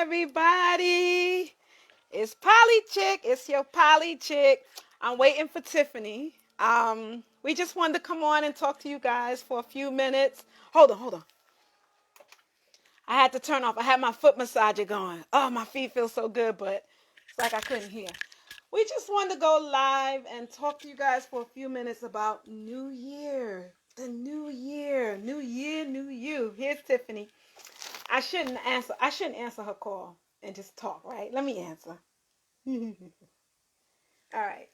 everybody. It's Polly Chick. It's your Polly Chick. I'm waiting for Tiffany. We just wanted to come on and talk to you guys for a few minutes. Hold on. I had to turn off. I had my foot massager going. Oh, my feet feel so good, but it's like I couldn't hear. We just wanted to go live and talk to you guys for a few minutes about New Year. The New Year. New Year, new you. Here's Tiffany. I shouldn't answer her call and just talk, right? Let me answer. All right.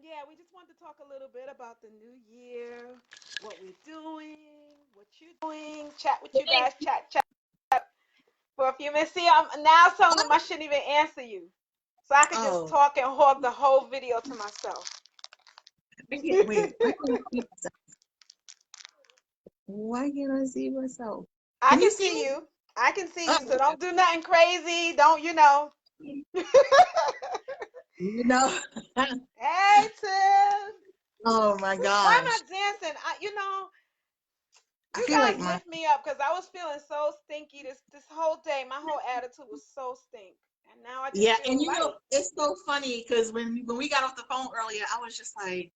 Yeah, we just wanted to talk a little bit about the new year, what we're doing, what you're doing, chat with you guys, chat for a few minutes. See, I'm now telling them I shouldn't even answer you. So I could just Oh, talk and hog the whole video to myself. wait. Why can't I see myself? I Can you can see see me? you. I can see Oh, you. So don't do nothing crazy. Don't. you know. Hey, Tim. Oh my Why am I gosh. dancing? I You feel like guys my lift me up because I was feeling so stinky this whole day. My whole attitude was so stink, and now I just yeah, feel and light. it's so funny because when we got off the phone earlier, I was just like,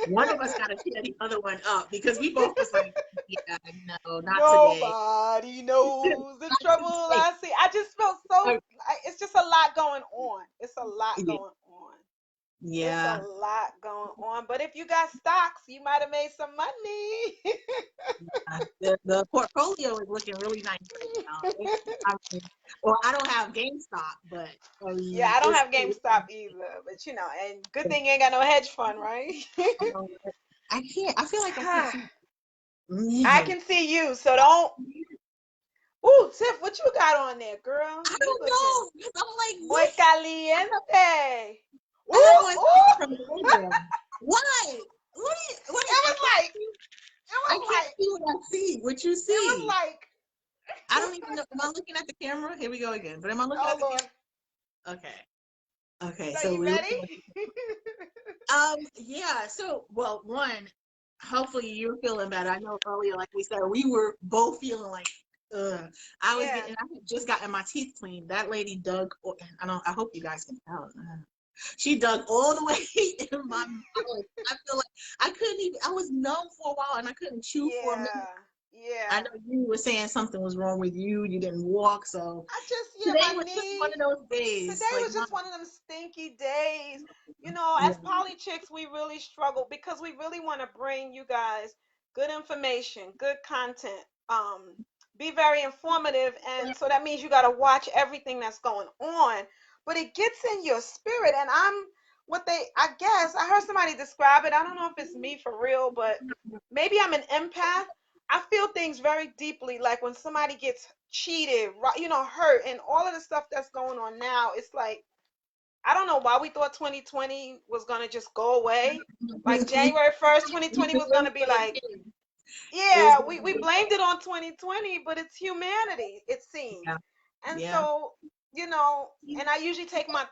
one of us got to cheer the other one up because we both was like, yeah, no, not today. Nobody knows the Not trouble today. I see. I just felt so. Like, It's just a lot going on. It's a lot yeah, going on. It's a yeah. lot going on. But if you got stocks, you might have made some money. The portfolio is looking really nice right now. I mean, well, I don't have GameStop, but I Yeah, mean, I don't it's have GameStop either, but and good thing you ain't got no hedge fund, right? um, I can't. I feel like I can't see. I Man, can see you, so don't. Ooh, Tiff, what you got on there, girl? I You don't looking know. 'Cause I'm like, muy what? caliente. I have Ooh, on ooh. from the window. What? It I was can't like, see. it I was can't like, see what I see. What you it was see? like. I don't even know. Am I looking at the camera? Here we go again. But am I looking Oh at the Lord. camera? Okay. Okay. So So you we're ready? looking at. Yeah. So, well, one, hopefully you're feeling better. I know earlier, like we said, we were both feeling like, ugh. Yeah. I had just gotten my teeth cleaned. That lady dug, I hope you guys can tell. She dug all the way in my mouth. I feel like I couldn't even, I was numb for a while and I couldn't chew for a minute. Yeah. I Yeah. know you were saying something was wrong with you. You didn't walk. So today My was just one knee. of those Today days. Like, was just one of them stinky days. yeah. As poly chicks, we really struggle because we really want to bring you guys good information, good content, be very informative. And so that means you got to watch everything that's going on. But it gets in your spirit. And I guess, I heard somebody describe it. I don't know if it's me for real, but maybe I'm an empath. I feel things very deeply, like when somebody gets cheated, hurt, and all of the stuff that's going on now. It's like I don't know why we thought 2020 was gonna just go away. Like January 1st, 2020 was gonna be like, It was yeah, gonna we be blamed it on 2020, but it's humanity, it seems. yeah, And yeah. so, and I usually take my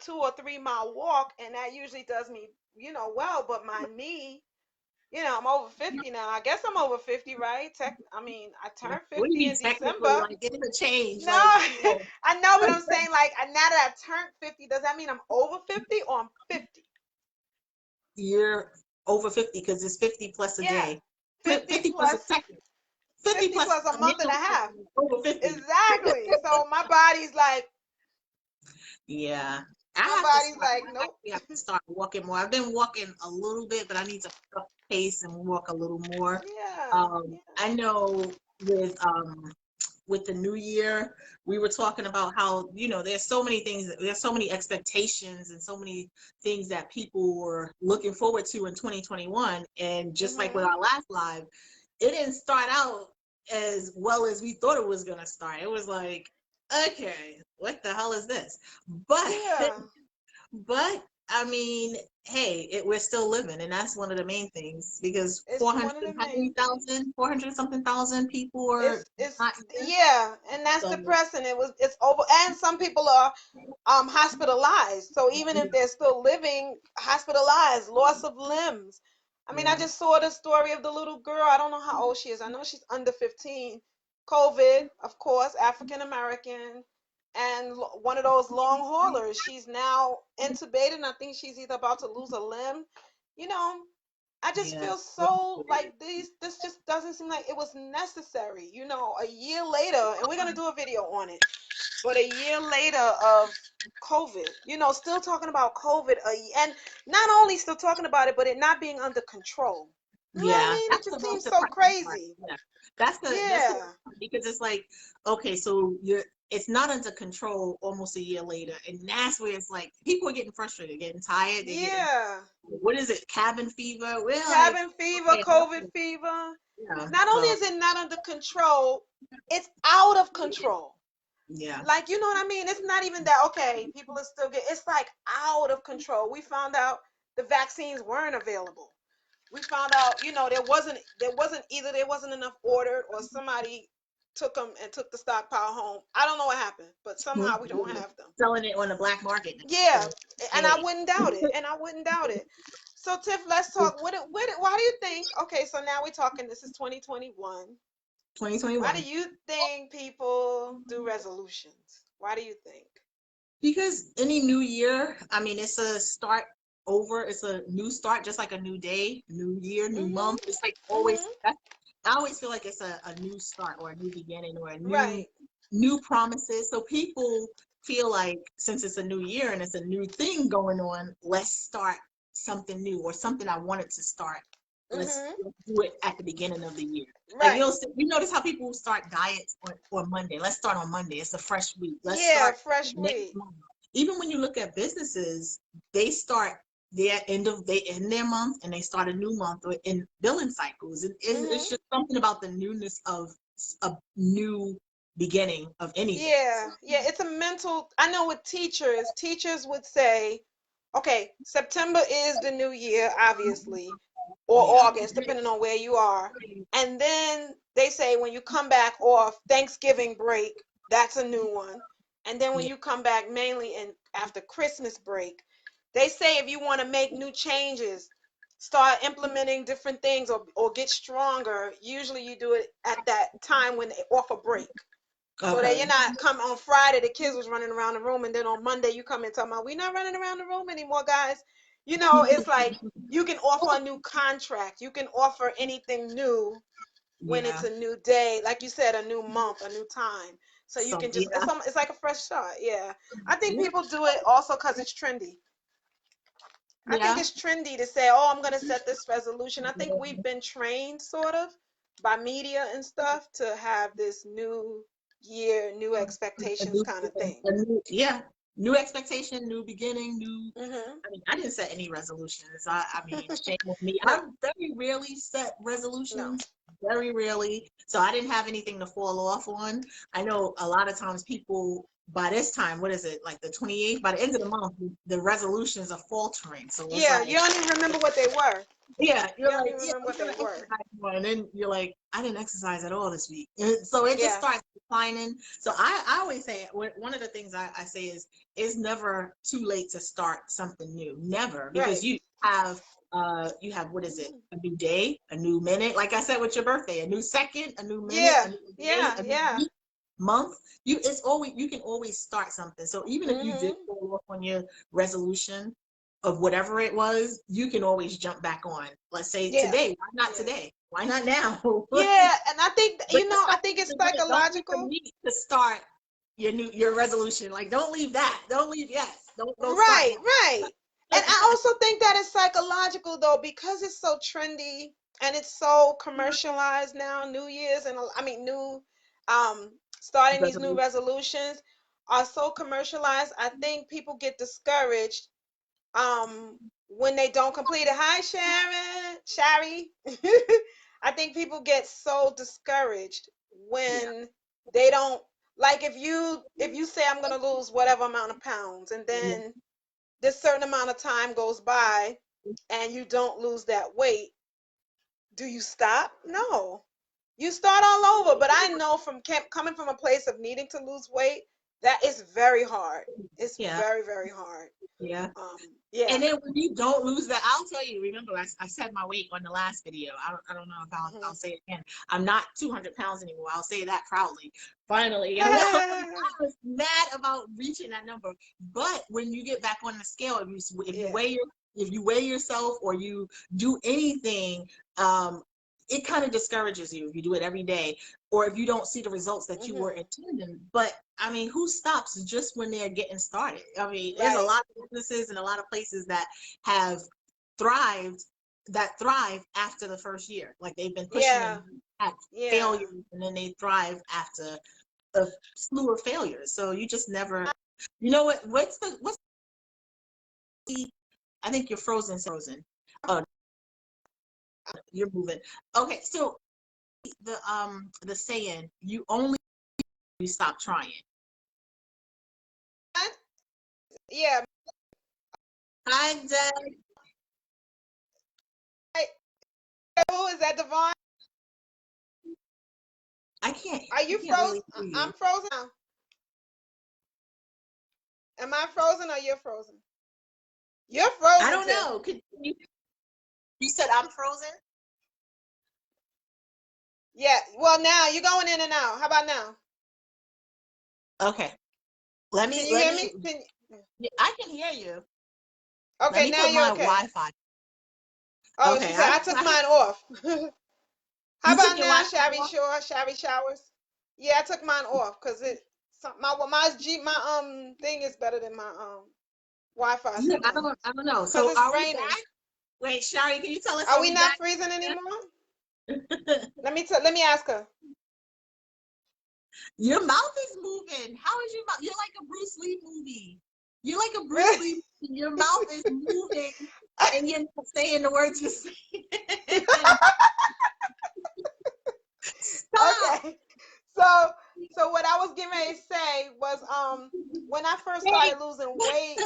2 or 3 mile walk, and that usually does me, well. But my knee, I'm over 50 now. I guess I'm over 50, right? I mean, I turned What do you 50 mean in technically? December. Like it's a change. No, Like come on. I know, but I'm saying, like, now that I turned 50, does that mean I'm over 50 or I'm 50? You're over 50 because it's 50 plus a Yeah, day. 50 50 plus a plus second. 50 50 plus plus a a month and a minimum half. is over 50. Exactly. So Yeah. my body's like, I nope. actually have to start walking more. I've been walking a little bit, but I need to pick up the pace and walk a little more. Yeah, I know with the new year, we were talking about how, there's so many things, there's so many expectations and so many things that people were looking forward to in 2021. And yeah. just like with our last live, it didn't start out as well as we thought it was going to start. It was like, okay, what the hell is this? But Yeah. but I mean, hey, we're still living, and that's one of the main things because It's 400, one of the how main many things. thousand, 400 something thousand people are It's not here. yeah, and that's So, depressing. It's over, and some people are hospitalized. So even if they're still living, hospitalized, loss of limbs. I mean, I yeah, just saw the story of the little girl. I don't know how old she is. I know she's under 15. COVID, of course, African American, and one of those long haulers. She's now intubated, and I think she's either about to lose a limb. You know, I just Yeah. feel so like this just doesn't seem like it was necessary. You know, a year later, and we're gonna do a video on it, but a year later of COVID, you know, still talking about COVID, and not only still talking about it, but it not being under control. You know what I Yeah, mean? It that's the just most seems so depressing part. crazy. Yeah, that's the Yeah. because it's like, okay, so it's not under control almost a year later, and that's where it's like people are getting frustrated, getting tired, they're getting, Yeah. what is it, cabin fever? We're like, Cabin fever, okay, COVID fever. yeah, Not only so is it not under control, it's out of control. yeah, Like, you know what I mean? It's not even that, okay, people are still getting, it's like out of control. We found out the vaccines weren't available. We found out, you know, there wasn't enough ordered, or somebody took them and took the stockpile home. I don't know what happened, but somehow we don't have them. selling it on the black market now. Yeah, So and I hey, wouldn't doubt it. And I wouldn't doubt it. So Tiff, let's talk. Why do you think? Okay, so now we're talking. This is 2021. Why do 2021. you think people do resolutions? Why do you think? Because any new year, I mean, it's a start over. It's a new start, just like a new day, new year, new Mhm. month. It's like always. Mhm. I always feel like it's a new start or a new beginning or a Right. new promises. So people feel like since it's a new year and it's a new thing going on, let's start something new or something I wanted to start. Mhm. Let's do it at the beginning of the year. Like Right. you notice how people start diets on Monday. Let's start on Monday. It's a fresh week. Let's Yeah. start Fresh next week. month. Even when you look at businesses, they start they end their month and they start a new month or in billing cycles. It's Mhm. just something about the newness of a new beginning of anything. Yeah. Yeah. It's a mental. I know with teachers would say, okay, September is the new year, obviously, or Yeah. August, depending on where you are. And then they say when you come back off Thanksgiving break, that's a new one. And then when Yeah. you come back mainly in after Christmas break, they say if you want to make new changes, start implementing different things, or get stronger, usually you do it at that time when they offer break. So that you're Okay. not come on Friday, the kids was running around the room, and then on Monday you come in talking about we're not running around the room anymore, guys. You know, it's like you can offer a new contract, you can offer anything new when it's Yeah. a new day, like you said, a new month, a new time. So you So can just yeah. it's like a fresh start. Yeah, I think Yeah. people do it also because it's trendy. I think Yeah. it's trendy to say, oh, I'm gonna set this resolution. I think we've been trained sort of by media and stuff to have this new year, new A expectations new, kind of thing. yeah, new expectation, new beginning, new. Hmm. I mean, I didn't set any resolutions. I mean, shame on me. No, I very rarely set no. resolutions, very rarely. So I didn't have anything to fall off on. I know a lot of times people by this time, what is it, like the 28th? By the end of the month, the resolutions are faltering. So it's Yeah, you like, don't even remember what they were. yeah, You you're don't like, even yeah, remember I'm what they gonna were. exercise more, and then you're like, I didn't exercise at all this week. And so it just Yeah. starts declining. So I always say one of the things I say is it's never too late to start something new. Never, because Right. you have what is it? A new day, a new minute. Like I said with your birthday, a new second, a new minute, a Yeah. new day, Yeah. a new Yeah. week, month. You can always start something. So even if you did Hmm. fall off on your resolution, of whatever it was, you can always jump back on. Let's say Yeah. today. Why not Yeah. today? Why not now? But Yeah. And I think, just I start think it's something good. Don't leave the psychological. meat to start your resolution. Like don't leave that. Don't leave yet. Don't start Right, right. now. And I also think that is psychological though, because it's so trendy and it's so commercialized now. New Year's and I mean new starting these new Resolution. resolutions are so commercialized. I think people get discouraged when they don't complete it. Hi Sharon, Shari. I think people get so discouraged Yeah. when they don't, like if you say I'm gonna lose whatever amount of pounds, and Yeah. then this certain amount of time goes by and you don't lose that weight, do you stop? No, you start all over. But I know from coming from a place of needing to lose weight, That is very hard. It's Yeah. very, very hard. Yeah. Um, yeah. And then when you don't lose that, I'll tell you, remember, I said my weight on the last video. I don't know if I'll Mhm. say it again. I'm not 200 pounds anymore. I'll say that proudly. Finally. And I was mad about reaching that number. But when you get back on the scale, Yeah. if you weigh yourself or you do anything, it kind of discourages you if you do it every day or if you don't see the results that you were Mhm. intending. But I mean, who stops just when they're getting started? I mean, there's a Right. lot of businesses and a lot of places that have thrived that thrive after the first year. Like they've been pushing Yeah. and at Yeah. failures and then they thrive after a slew of failures. So you just never, you know what, what's the, I think you're frozen. Oh, you're moving. Okay, so the saying, you only you stop trying. Yeah. Hi, Dad. Right. Who is that, Devon? Are I you can't frozen? really hear I'm you. frozen now. Am I frozen or you're frozen? You're I frozen, don't Tiff. know. You said I'm frozen? Yeah. Well, now you're going in and out. How about now? Okay. Let Can me you let hear me me? yeah, I can hear you. Let Okay, me now put you're my okay. Wi-Fi. Oh, she Okay, said I took mine off. How you took about your now, Wi-Fi Shabby off? Shore, Shabby Showers? Yeah, I took mine off because my thing is better than my Wi-Fi Yeah, signal I don't know. because So it's are we raining. back? Wait, Shari, can you tell us, Are are we we not back? freezing anymore? Let me ask her. Your mouth is moving. How is your mouth? You're like a Bruce Lee movie. You're like a Bruce Really? Lee movie. Your mouth is moving and you're not saying the words you're saying. Stop. Okay. So so what I was getting ready to say was when I first Hey, started losing weight.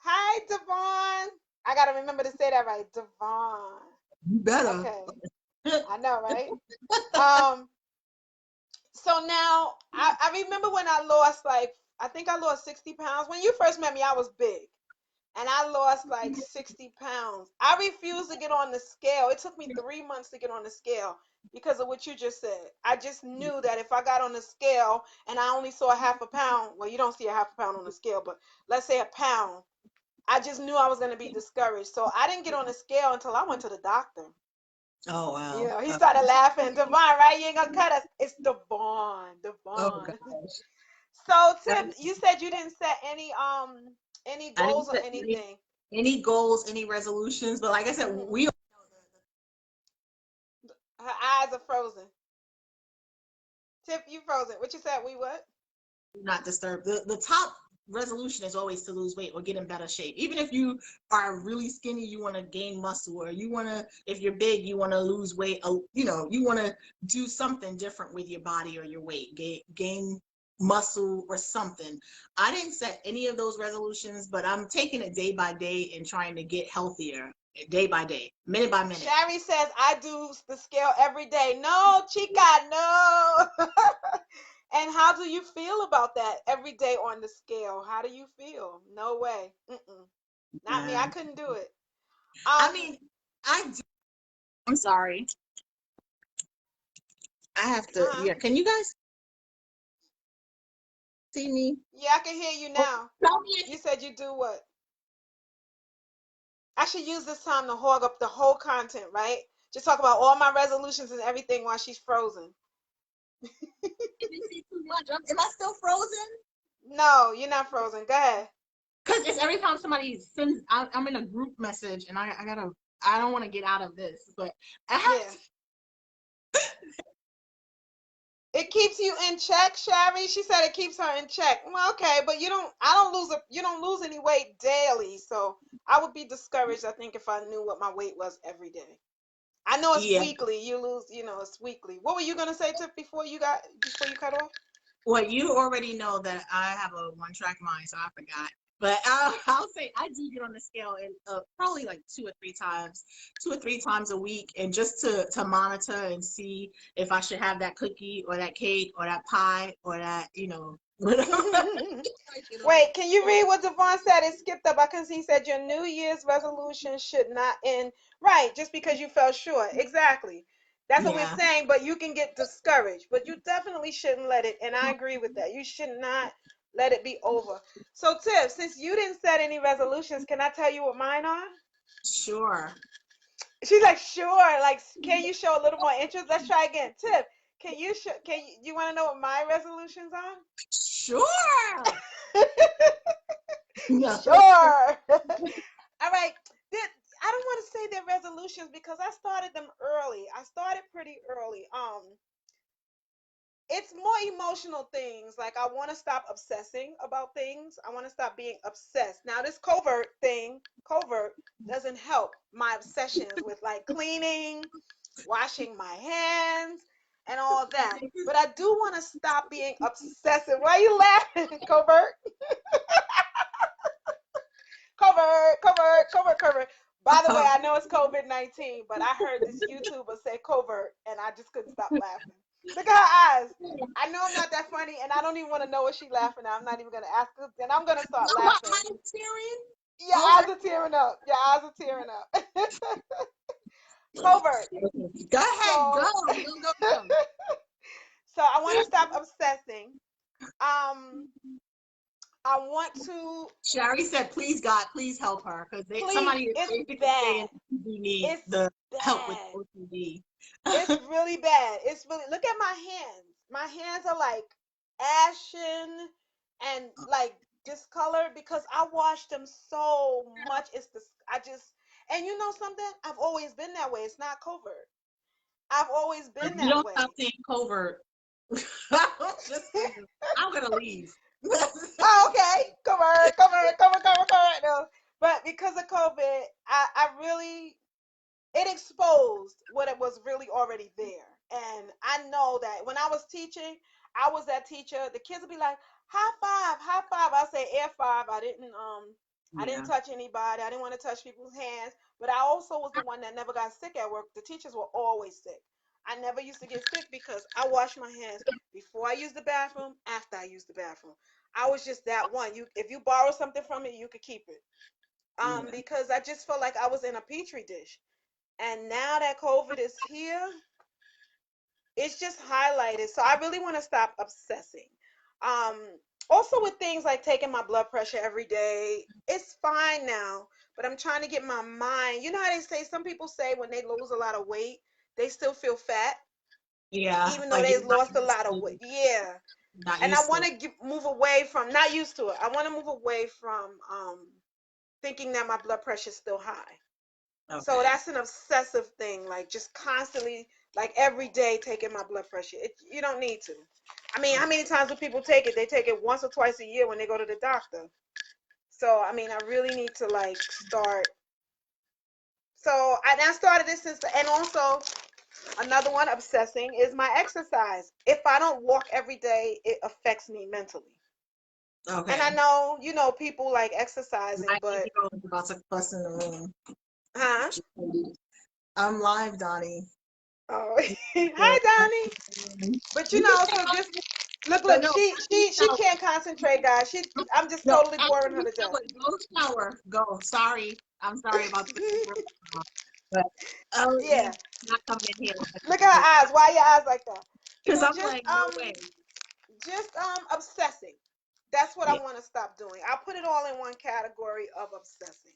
Hi, Devon. I gotta remember to say that right, Devon. you better. Okay, I know, right? Um, so now I remember when I lost like I think I lost 60 pounds. When you first met me, I was big. And I lost like 60 pounds. I refused to get on the scale. It took me 3 months to get on the scale because of what you just said. I just knew that if I got on the scale and I only saw a half a pound, well, you don't see a half a pound on the scale, but let's say a pound, I just knew I was going to be discouraged. So I didn't get on the scale until I went to the doctor. Oh You wow. know, he started laughing. Devon, right? You ain't going to cut us. It's Devon. Oh Devon. gosh. So, Tip, That's, you said you didn't set any I goals didn't or set anything. any goals, any resolutions, but like I said, Mhm. we Her eyes are frozen. Tip, you frozen. What you said? We what? do not disturb. The top resolution is always to lose weight or get in better shape. Even if you are really skinny, you want to gain muscle, or you want to, if you're big, you want to lose weight. You know, you want to do something different with your body or your weight, gain muscle or something. I didn't set any of those resolutions, but I'm taking it day by day and trying to get healthier day by day, minute by minute. Sherry says I do the scale every day. No, chica, no. And how do you feel about that every day on the scale? How do you feel? No way. Mm-mm. Not me. I Um, couldn't do it. I mean, I do. I'm sorry. I have to. Uh-huh. Yeah. Can you guys see me? Yeah, I can hear you Oh, now. tell me if You said you do what? I should use this time to hog up the whole content, right? Just talk about all my resolutions and everything while she's frozen. you see too much. Am I still frozen? No, you're not frozen. Go ahead. Because it's every time somebody sends, I'm in a group message and I gotta, I don't want to get out of this, but I have Yeah. It keeps you in check, Sherry. She said it keeps her in check. Well, okay, but you don't lose any weight daily. So I would be discouraged, I think, if I knew what my weight was every day. I know it's yeah. weekly. You lose, it's weekly. What were you gonna say, Tip, before you cut off? Well, you already know that I have a one-track mind, so I forgot. But I'll say I do get on the scale and probably like 2 or 3 times a week, and just to monitor and see if I should have that cookie or that cake or that pie or that Wait, can you read what Devon said? It skipped up because he said your New Year's resolution should not end. Right, just because you fell short. Exactly. That's what we're Yeah, saying, but you can get discouraged. But you definitely shouldn't let it, and I agree with that. You should not let it be over. So, Tiff, since you didn't set any resolutions, can I tell you what mine are? sure. She's like, sure. Like, can you show a little more interest? Let's try again. Tiff, can you show, you want to know what my resolutions are? Sure. No. Sure. All right. I don't want to say they're resolutions because I started them early. I started pretty early. It's more emotional things. Like I want to stop obsessing about things. I want to stop being obsessed. Now this covert doesn't help my obsessions with like cleaning, washing my hands, and all that. But I do want to stop being obsessive. Why are you laughing, covert? Covert. By the way, I know it's COVID-19, but I heard this YouTuber say covert, and I just couldn't stop laughing. Look at her eyes. I know I'm not that funny, and I don't even want to know what she's laughing at. I'm not even gonna ask her, then I'm gonna start laughing. Mine is tearing. Your eyes are tearing up. Your eyes are tearing up. Covert. Go ahead. Go. So, Go. so I want to stop obsessing. Um, I want to Shari said, "Please, God, please help her," because please. somebody is It's basically saying bad. we need It's the help with bad. OCD. It's really bad. It's really look at my hands. My hands are like ashen and like discolored because I wash them so much. It's this I just and you know something? I've always been that way. It's not covert. I've always been You that don't stop way. saying covert. Just, I'm gonna leave. Oh, okay. Cover. No. But because of COVID, I really it exposed what it was really already there. And I know that when I was teaching, I was that teacher. The kids would be like, high five, high five. I say air five. I didn't Yeah. touch anybody. I didn't want to touch people's hands. But I also was the one that never got sick at work. The teachers were always sick. I never used to get sick because I washed my hands before I used the bathroom, after I used the bathroom. I was just that one. You if you borrow something from me, you could keep it. Yeah. Because I just felt like I was in a petri dish. And now that COVID is here, it's just highlighted. So I really want to stop obsessing. Um, Also with things like taking my blood pressure every day, it's fine now, but I'm trying to get my mind. You know how they say some people say when they lose a lot of weight, they still feel fat, Yeah. even though Like they've you're not lost a used lot of to, weight. Yeah. not And I used to want it. to move away from not used to it. I want to move away from thinking that my blood pressure is still high. So Okay. that's an obsessive thing, like just constantly, like every day taking my blood pressure. You don't need to. I mean, how Okay. many times do people take it? They take it once or twice a year when they go to the doctor. So, I mean, I really need to like start. So, I started this since, and also another one obsessing is my exercise. If I don't walk every day, it affects me mentally. And I Okay. know, people like exercising, My but, 8-year-old is about to bust in the room. huh? I'm live, Donnie. Oh, hi, Donnie. But You can say so hi, just look, but look, no, she shower. can't concentrate, guys. I'm just No, totally after boring her you to death. shower, go shower. Go. Sorry. I'm sorry about the but Yeah, not coming in here look at her eyes. Why are your eyes like that? because So I'm like, no way. just obsessing. That's what I Yeah. want to stop doing. I'll put it all in one category of obsessing.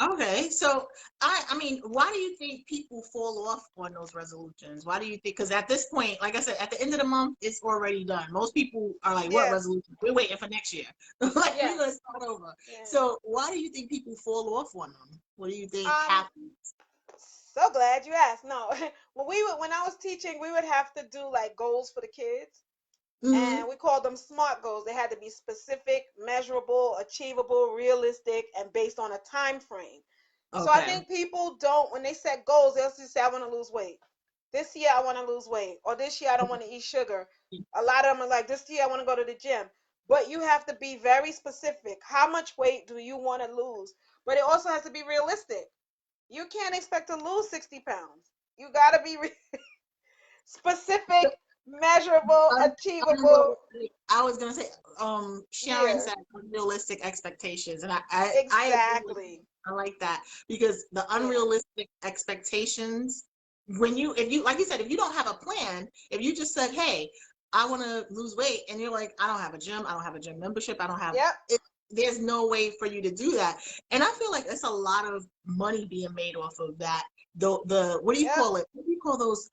Okay, so I mean, why do you think people fall off on those resolutions? Why do you think? Because at this point, like I said, at the end of the month, it's already done. Most people are like, "What Yes, resolution? We're waiting for next year. Like we're gonna yes, start over." yeah. So why do you think people fall off on them? What do you think Um, happens? so glad you asked. No, when I was teaching, we would have to do like goals for the kids. Hmm. And we called them SMART goals. They had to be specific, measurable, achievable, realistic, and based on a time frame. So I Okay. think people don't, when they set goals, they'll just say, I want to lose weight. This year, I want to lose weight. Or this year, I don't want to eat sugar. A lot of them are like, this year, I want to go to the gym. But you have to be very specific. How much weight do you want to lose? But it also has to be realistic. You can't expect to lose 60 pounds. You got to be specific, measurable, achievable. I was gonna say, Sharon Yeah, said unrealistic expectations, and I agree with you. exactly. I like that because the Yeah. unrealistic expectations, if you like you said, if you don't have a plan, if you just said, hey, I want to lose weight, and you're like, I don't have a gym, I don't have a gym membership, I don't have Yep. it. There's no way for you to do that, and I feel like it's a lot of money being made off of that. The what do you Yep. call it? What do you call those?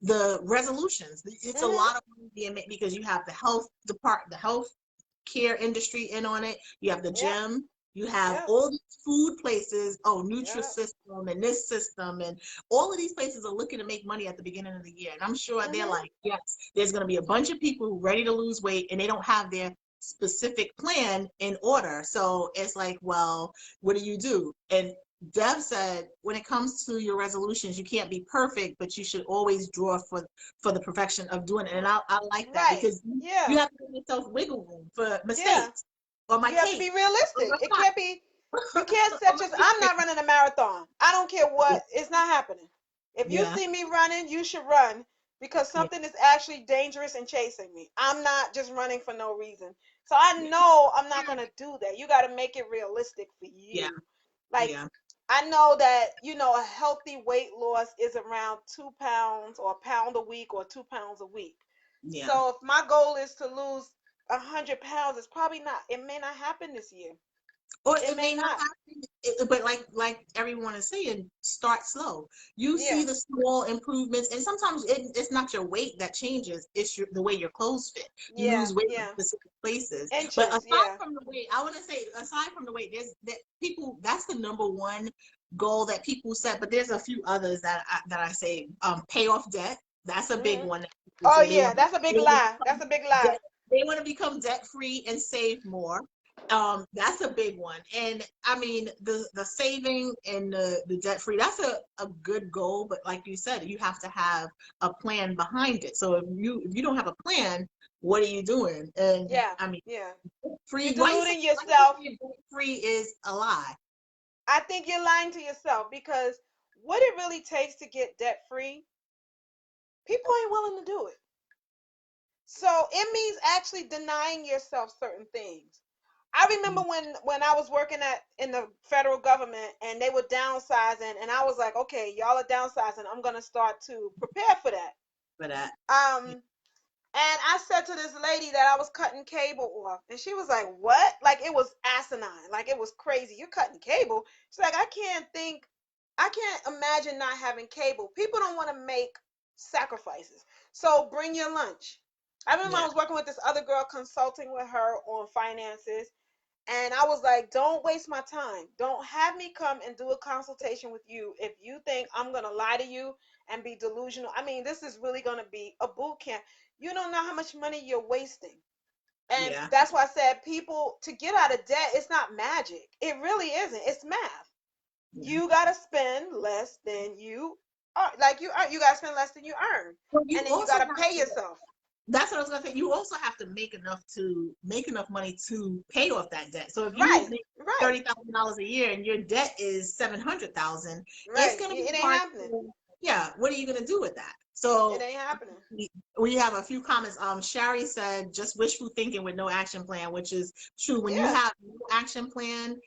The resolutions. It's a Mhm. lot of money being made because you have the health department, the health care industry in on it. You have the Yep. gym. You have Yep. all these food places. Oh, Yep. Nutrisystem and this system, and all of these places are looking to make money at the beginning of the year. And I'm sure they're Mhm. like, yes, there's going to be a bunch of people ready to lose weight, and they don't have their specific plan in order. So it's like, well, what do you do? And Deb said, when it comes to your resolutions, you can't be perfect, but you should always draw for the perfection of doing it. And I like that Right. because you Yeah. have to give yourself wiggle room for Yeah. mistakes or my You have to be cake or realistic. my It pie can't be. You can't or set my your. ice I'm cream. not running a marathon. I don't care Yeah, what. It's not happening. If you yeah, see me running, you should run because yeah, something is actually dangerous and chasing me. I'm not just running for no reason. So I know I'm not gonna do that. You got to make it realistic for yeah, you. Like yeah, I know that a healthy weight loss is around 2 pounds or a pound a week or 2 pounds a week. yeah. So if my goal is to lose 100 pounds, it's probably not. It may not happen this year. Or It it may may not not. happen, but like everyone is saying, start slow. You see Yeah. the small improvements, and sometimes it's not your weight that changes; it's the way your clothes fit. You Yeah. lose weight in Yeah. specific places. But Inches. aside Yeah. from the weight, I want to say, aside from the weight, there's that people. That's the number one goal that people set. But there's a few others that I say, pay off debt. That's a big Hmm. one that people Oh say they yeah, want. that's a big They want to lie. That's become a big lie. debt. They want to become debt free and save more. That's a big one. And I mean, the saving and the debt free, that's a good goal, but like you said, you have to have a plan behind it. So if you don't have a plan, what are you doing? And Yeah. I mean, Yeah. You're free, deluding why you yourself. say debt free is a lie? I think you're lying to yourself because what it really takes to get debt free, people ain't willing to do it. So it means actually denying yourself certain things. I remember Mm, when I was working in the federal government and they were downsizing and I was like, okay, y'all are downsizing. I'm gonna start to prepare for that. for that. Um, and I said to this lady that I was cutting cable off, and she was like, "What?" Like it was asinine, like it was crazy. You're cutting cable? She's like, I can't imagine not having cable. People don't want to make sacrifices, so bring your lunch. I remember I Yeah, was working with this other girl, consulting with her on finances, and I was like, don't waste my time. Don't have me come and do a consultation with you if you think I'm going to lie to you and be delusional. I mean, this is really going to be a boot camp. You don't know how much money you're wasting. And yeah, that's why I said people to get out of debt, it's not magic. It really isn't. It's math. yeah. You got to spend less than you are. Like you got to spend less than you earn. But you And then you also got to have pay to. yourself. That's what I was gonna say. You also have to make enough money to pay off that debt. So if you Right. make Right. $30,000 a year and your debt is 700,000, it's Right. gonna be It ain't hard happening. to. Yeah, what are you gonna do with that? It So ain't happening. we have a few comments. Shari said just wishful thinking with no action plan, which is true. When you Yeah. have no action plan,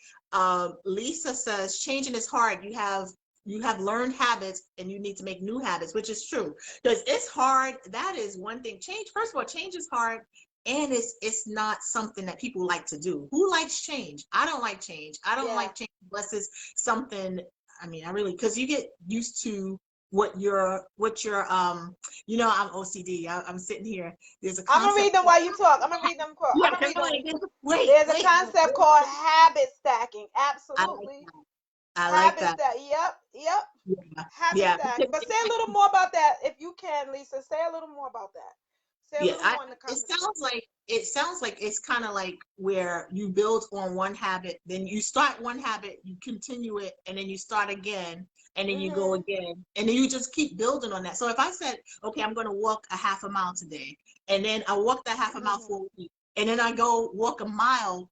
Lisa says changing is hard. You have learned habits and you need to make new habits, which is true because it's hard. That is one thing. Change, first of all, change is hard, and it's not something that people like to do. Who likes change? I don't like change. I don't Yeah. like change unless it's something. I mean, I really, because you get used to what your I'm OCD. I'm sitting here. There's a I'm gonna read concept them called while you talk. I'm gonna read them. yeah. I'm gonna Because read I'm them. like, wait, There's a wait, concept wait. called habit stacking. I like Absolutely, that. I like habit that. stack. Yep, yep. Yeah, Habit yeah. stacking. But say a little more about that if you can, Lisa. Say a little more about that. Say a Yeah, little more in the it concept. sounds like it's kind of like where you build on one habit, then you start one habit, you continue it, and then you start again, and then you go Mhm. again, and then you just keep building on that. So if I said, okay, I'm going to walk a half a mile today, and then I walk that half a mile Mhm. for a week, and then I go walk a mile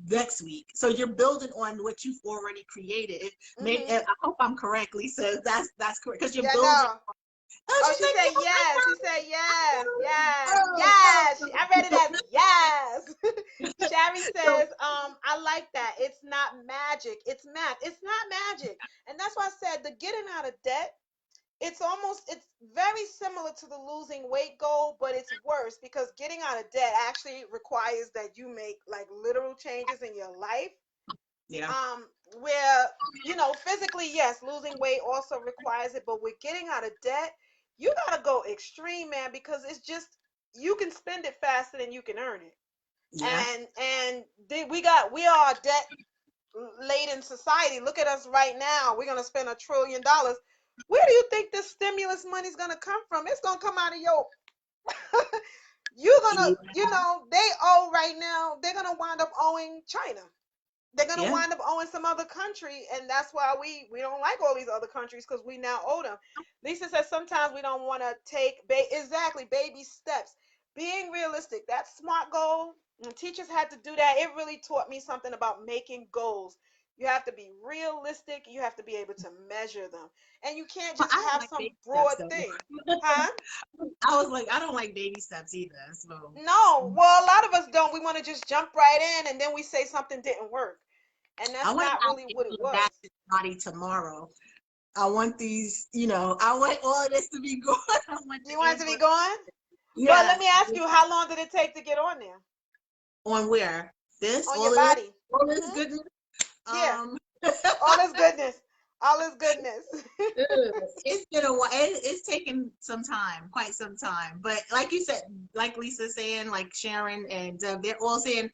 next week. So you're building on what you've already created. Maybe Mhm. I hope I'm correct, Lisa. That's correct because you're Yeah. building. No. Oh, Oh, she she said said yes. I yes. She got it. said I yes. got it. I like that. It's not magic. It's math. It's not magic. And that's why I said the getting out of debt, it's very similar to the losing weight goal, but it's worse because getting out of debt actually requires that you make like literal changes in your life. Yeah. Um, where physically, yes, losing weight also requires it, but with getting out of debt, you gotta go extreme, man, because it's just you can spend it faster than you can earn it. Yeah. We are a debt laden society. Look at us right now. We're gonna spend $1 trillion. Where do you think this stimulus money is gonna come from? It's gonna come out of your you're gonna, Yeah. they owe right now, they're gonna wind up owing China. They're gonna Yeah. wind up owing some other country, and that's why we don't like all these other countries because we now owe them. Lisa says sometimes we don't want to take exactly baby steps. Being realistic, that SMART goal. When teachers had to do that, it really taught me something about making goals. You have to be realistic. You have to be able to measure them, and you can't But just I don't have like some baby steps broad though. thing, huh? I was like, I don't like baby steps either. So No, well, a lot of us don't. We want to just jump right in, and then we say something didn't work, and I that's want to not have really what it a was. basket body tomorrow. I want these, I want all of this to be going. I want You the want it to be Android. gone? But let Yeah. me ask you, how long did it take to get on there? On where? This, On all your of this, body? all this Hmm. goodness. Yeah. Um, All this goodness. All this goodness. it's been a while. It's taken some time, quite some time. But like you said, like Lisa's saying, like Sharon and they're all saying,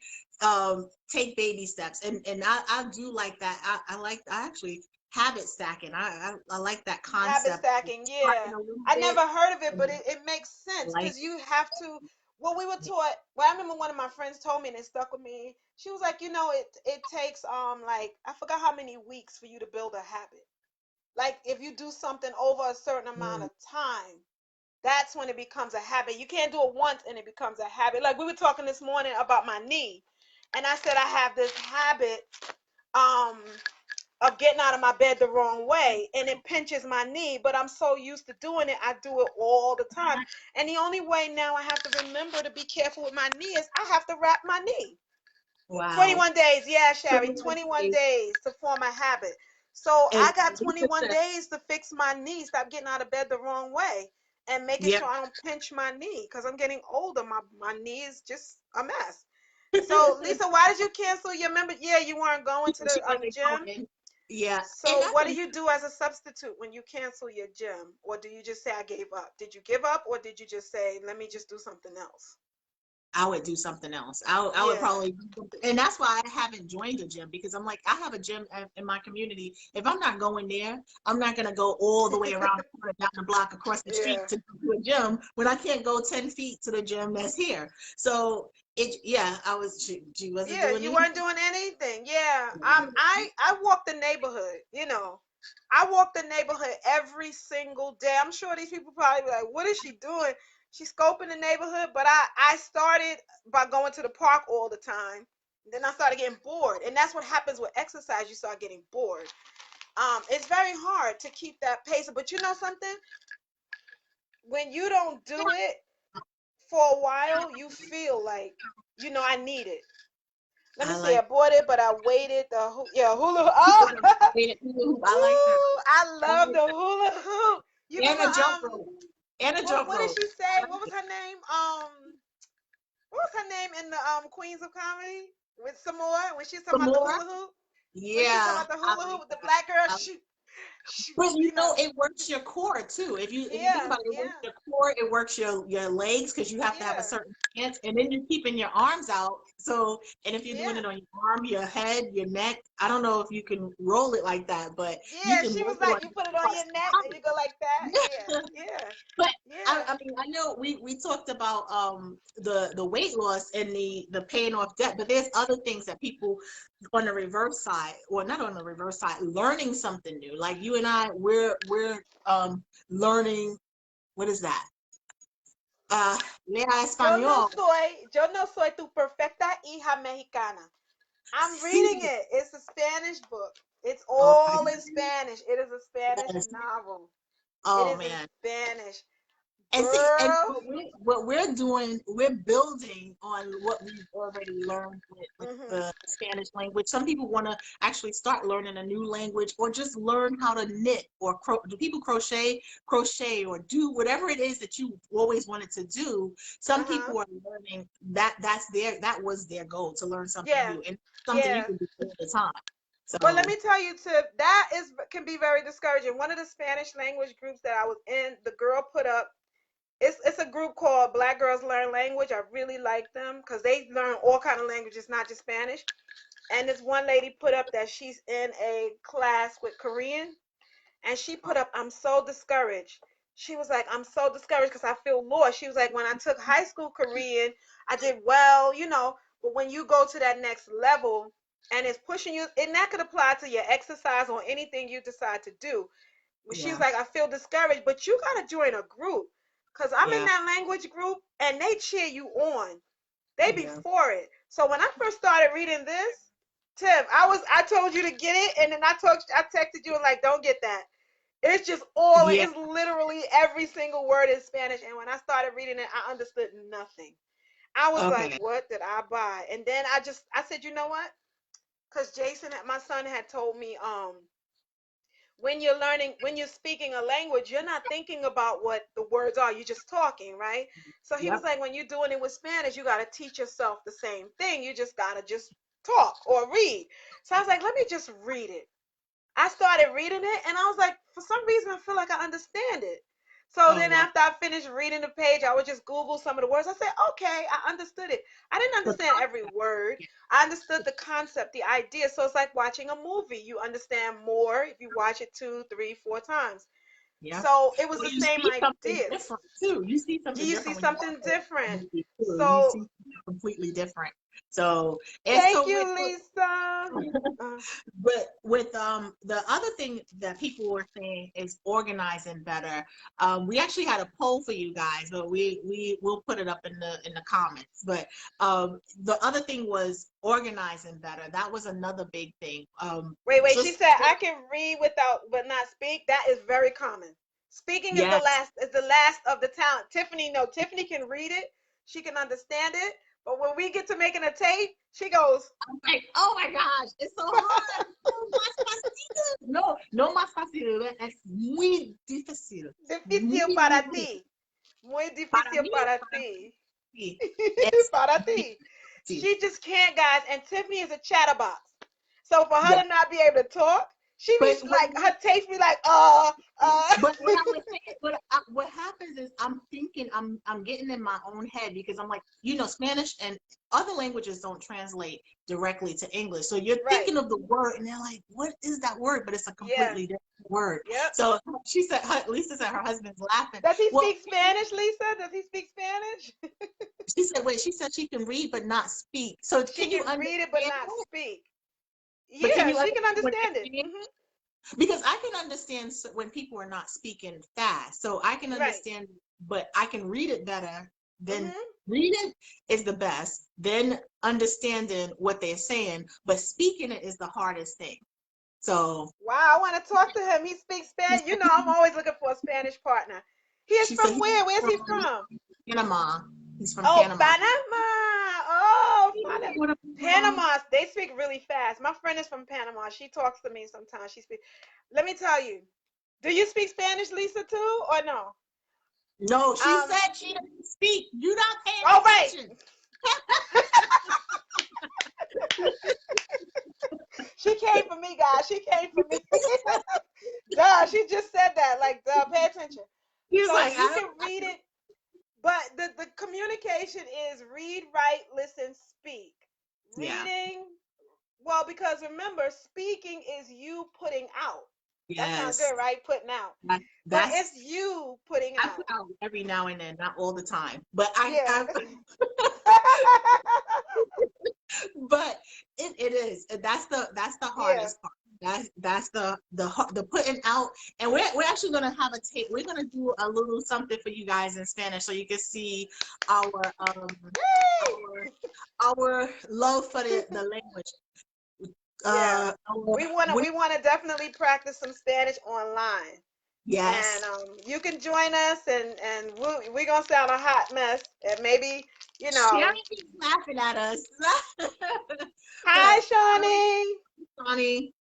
take baby steps. And I do like that. I actually habit stacking. I like that Habit concept. stacking, Starting yeah. a little I bit. never heard of it, but And it makes sense like, because you have to. What we were taught, well, I remember one of my friends told me and it stuck with me. She was like, it takes like I forgot how many weeks for you to build a habit. Like if you do something over a certain amount mm, of time, that's when it becomes a habit. You can't do it once and it becomes a habit. Like we were talking this morning about my knee, and I said I have this habit um of getting out of my bed the wrong way and it pinches my knee, but I'm so used to doing it, I do it all the time. And the only way now I have to remember to be careful with my knee is I have to wrap my knee. wow. 21 days, yeah, Sherry, 21 21 days. days to form a habit. So And I got Lisa 21 said, days to fix my knee, stop getting out of bed the wrong way, and making yeah. sure I don't pinch my knee because I'm getting older. My knee is just a mess. So Lisa, why did you cancel your member? Yeah, you weren't going to the She wasn't gym. going. Yeah. And So what do you do as a substitute when you cancel your gym? Or do you just say I gave up? Did you give up or did you just say let me just do something else? I would do something else. I would Yeah. probably, and that's why I haven't joined a gym because I'm like, I have a gym in my community. If I'm not going there, I'm not going to go all the way around the corner, down the block, across the street Yeah. to go to a gym when I can't go 10 feet to the gym that's here. So yeah, she wasn't Yeah, doing you anything. weren't doing anything. Yeah. I walk the neighborhood. I walk the neighborhood every single day. I'm sure these people probably be like, what is she doing? She's scoping the neighborhood, but I started by going to the park all the time. Then I started getting bored. And that's what happens with exercise. You start getting bored. It's very hard to keep that pace. But you know something? When you don't do it for a while, you feel like, I need it. Let me I see. I like, bought it, but I waited. Hula. Oh, I like that. ooh, I I love like the that. hula hoop. You And remember a jump rope. And a what jump what did rope. she say? What was her name? What was her name in the Queens of Comedy with Samoa when she was talking Some about the more. hula hoop? When she was talking Yeah, about the I hula hoop like with the that. black girl, I shoot, shoot. But it works your core too. If you think Yeah, about it, it works yeah, your core, it works your legs because you have to have a yeah, certain stance, and then you're keeping your arms out. So, and if you're doing yeah. it on your arm, your head, your neck, I don't know if you can roll it like that, but you Yeah, can she roll was it on like, you put it your on your neck and you go like that. Yeah, stomach. yeah, But yeah. I mean, I know we talked about the weight loss and the paying off debt, but there's other things that people on the reverse side, or not on the reverse side, learning something new. Like you and I, we're learning. What is that? Lea español. Yo no soy tu perfecta hija mexicana. I'm See, reading it. It's a Spanish book. It's oh my all in Spanish. It is a Spanish goodness. novel. It Oh is in man. Spanish. And see, and Girl. what we're doing, we're building on what we've already learned with Mhm. the Spanish language. Some people want to actually start learning a new language, or just learn how to knit, or do people crochet, or do whatever it is that you always wanted to do. Some Uh-huh. people are learning that was their goal, to learn something Yeah. new, and something you Yeah. can do all the time. But let So me tell you, Tip, that is can be very discouraging. One of the Spanish language groups that I was in, the girl put up, it's a group called Black Girls Learn Language. I really like them because they learn all kind of languages, not just Spanish. And this one lady put up that she's in a class with Korean, and she put up, I'm so discouraged. She was like, I'm so discouraged because I feel lost. She was like, when I took high school Korean, I did well, but when you go to that next level and it's pushing you, and that could apply to your exercise or anything you decide to do. She was yeah, like, I feel discouraged, but you got to join a group because I'm in yeah, that language group and they cheer you on. They be yeah, for it. So when I first started reading this, Tim, I told you to get it, and then I texted you and like, don't get that. It's just yeah. it's literally every single word in Spanish. And when I started reading it, I understood nothing. I was like, Okay. what did I buy? And then I said, you know what? Because Jason, my son, had told me, when you're speaking a language, you're not thinking about what the words are. You're just talking, right? So he was Yep. like, when you're doing it with Spanish, you got to teach yourself the same thing. You just got to just talk or read. So I was like, let me just read it. I started reading it and I was like, for some reason, I feel like I understand it. So Oh then wow. after I finished reading the page, I would just Google some of the words. I said, okay, I understood it. I didn't The understand every concept. word. I understood the concept, the idea. So it's like watching a movie. You understand more if you watch it 2, 3, 4 times. Yeah. So it was Well, the you same see something ideas. different too. You see Do something you see different when you something watch a different? movie too. You So see something completely different. So and thank so with you, Lisa. Uh, with the other thing that people were saying is organizing better. We actually had a poll for you guys, but we will put it up in the comments. But the other thing was organizing better. That was another big thing. wait. She Just said I can read without but not speak. That is very common. Speaking is yes. the last of the talent. Tiffany, no, Tiffany can read it. She can understand it. But when we get to making a tape, she goes, Like, oh my gosh, it's so hard. No más fácil. No, no más fácil. Es muy difícil. Muy, difícil para muy ti. Muy para difícil mí, para para ti. mí, es Para muy ti. difícil. She just can't, guys. And Tiffany is a chatterbox. So for her Yeah. to not be able to talk, she be But like, her taste be like, but what I was saying, what happens is I'm thinking, I'm getting in my own head, because I'm like, Spanish and other languages don't translate directly to English. So you're right. thinking of the word and they're like, what is that word? But it's a Yeah. completely different word. Yep. So she said, Lisa said her husband's laughing. Does he Well, speak Spanish, Lisa? Does he speak Spanish? she said, wait, she said she can read but not speak. So She can you can understand read it but not it? speak. But can Yeah, you she can understand what understand they're it. saying? Because I can understand when people are not speaking fast. So I can Right. understand, but I can read it better than hmm reading is the best, then understanding what they're saying, but speaking it is the hardest thing. So Wow, I want to talk to him. He speaks she Spanish. said, I'm always looking for a Spanish partner. He is she said from he's where? Where's from he from? Panama. He's from Oh, Panama. Panama. Oh, Panama. Panama. They speak really fast. My friend is from Panama. She talks to me sometimes. She speaks. Let me tell you. Do you speak Spanish, Lisa, too, or no? No, she Um. said she doesn't speak. You're not Oh, paying right. attention. She came for me, guys. She came for me. Duh. She just said that. Like, duh. Pay attention. He was So like, you I can don't. read it, but the communication is read, write, listen, speak. Yeah. Reading, well, because remember, speaking is you putting out. That sounds Yes. good, right? Putting out. But That's it's you putting I put out. out every now and then, not all the time, but Yeah. but it is. That's the Yeah. hardest part. That's the putting out, and we're actually gonna have a tape. We're gonna do a little something for you guys in Spanish, so you can see our our our love for the language. Yeah. Uh, our, We wanna definitely practice some Spanish online. Yes. And you can join us, and we're gonna sound a hot mess, and maybe Sherry keeps laughing at us. Hi, But Shawnee. Connie,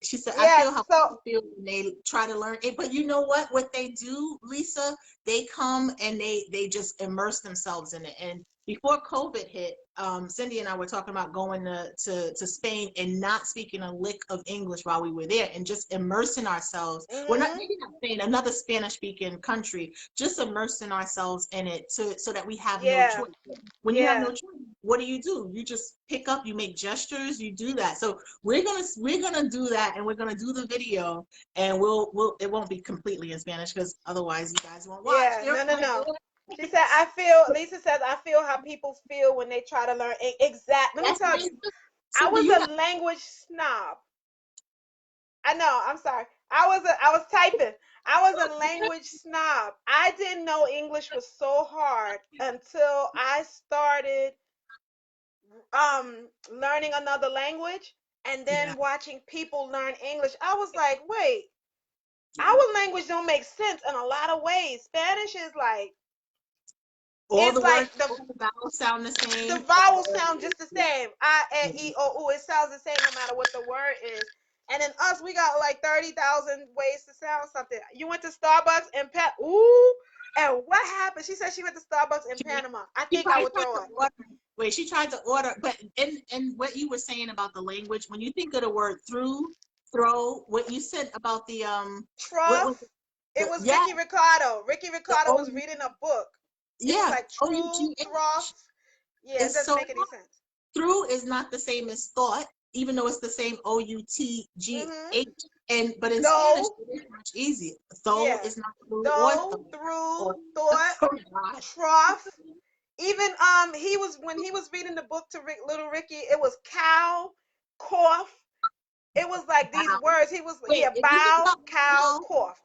she said, I Yes. feel how So. people feel when they try to learn it. But you know what they do, Lisa? They come and they just immerse themselves in it. And before COVID hit, Cindy and I were talking about going to Spain and not speaking a lick of English while we were there and just immersing ourselves. We're not Mhm. maybe not Spain, another Spanish speaking country, just immersing ourselves in it so that we have no Yeah. choice. When you have no Yeah. choice, what do? You just pick up, you make gestures, you do that. So we're gonna do that, and we're gonna do the video, and we'll it won't be completely in Spanish because otherwise you guys won't watch. Yeah. No. No. No. She said, "I feel." Lisa says, "I feel how people feel when they try to learn." Exact. Let me That's tell you, Lisa. I Cindy, was you a have language snob. I know. I'm sorry. I was typing. I was a language snob. I didn't know English was so hard until I started learning another language and yeah then watching people learn English. I was like, wait, yeah. our language don't make sense in a lot of ways. Spanish is like, All it's the like words, all the vowels sound the the same. vowels sound just the Yeah. same. I, E, I, O, U. It sounds the same no matter what the word is. And in us, we got like 30,000 ways to sound something. You went to Starbucks and ooh, and what happened? She said she went to Starbucks in She, Panama. I she think I probably would tried throw to up. order. Wait, she tried to order, but and what you were saying about the language, when you think of the word throw, what you said about the what was Trough. It the was yeah Ricky Ricardo. Ricky the Ricardo O was reading a book. It was yeah like true, OUGH trough. Yeah, it is doesn't so make any sense. through is not the same as thought, even though it's the same OUTGH. Mm-hmm. And but in Spanish Though, it is much easier. Though yeah. is not through or Though, thought through, or thought, oh God. trough. Even he was when he was reading the book to little Ricky, it was cow, cough. It was like these Wow. words. Wait, if you think Bow, about cow, cow, cough.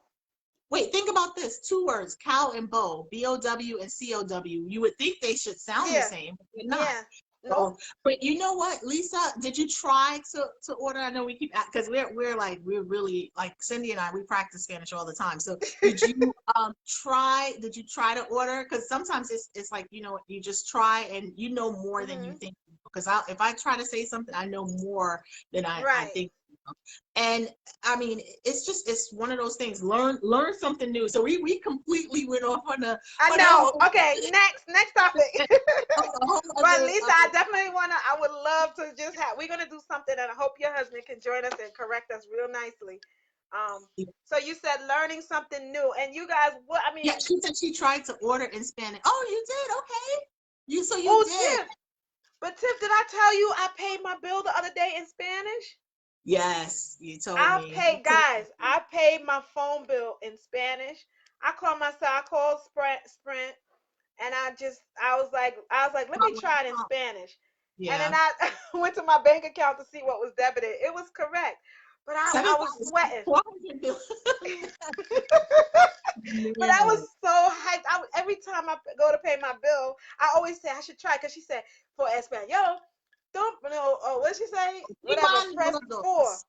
wait, think about this. Two words, cow and bow, BOW and COW. You would think they should sound the Yeah, same, but they're not. yeah. Nope. So, but you know what, Lisa, did you try to order? I know we keep because we're really like Cindy and I, we practice Spanish all the time. So did you try to order? Because sometimes it's like, you just try and you know more than you Mhm. think. Because if I try to say something, I know more than I Right. think. And I mean, it's one of those things. Learn something new. So we completely went off I on a know. whole, Okay, next topic. a whole But other Lisa, I definitely I would love to just have, we're gonna do something, and I hope your husband can join us and correct us real nicely. Um, so you said learning something new, and you guys, what I yeah. mean, She said she tried to order in Spanish. Oh, you did? Okay. You oh did. Tiff, but Tiff, did I tell you I paid my bill the other day in Spanish? Yes, you told me. I paid my phone bill in Spanish. I called Sprint, and I was like, let me try it in Spanish. And then Yeah. I went to my bank account to see what was debited. It was correct, but Seven I was dollars, sweating. 400 But I was Man. so hyped. Every time I go to pay my bill, I always say I should try, because she said for Espanol, don't know. Oh, what did she say? Whatever. Prima Press número 4. dos.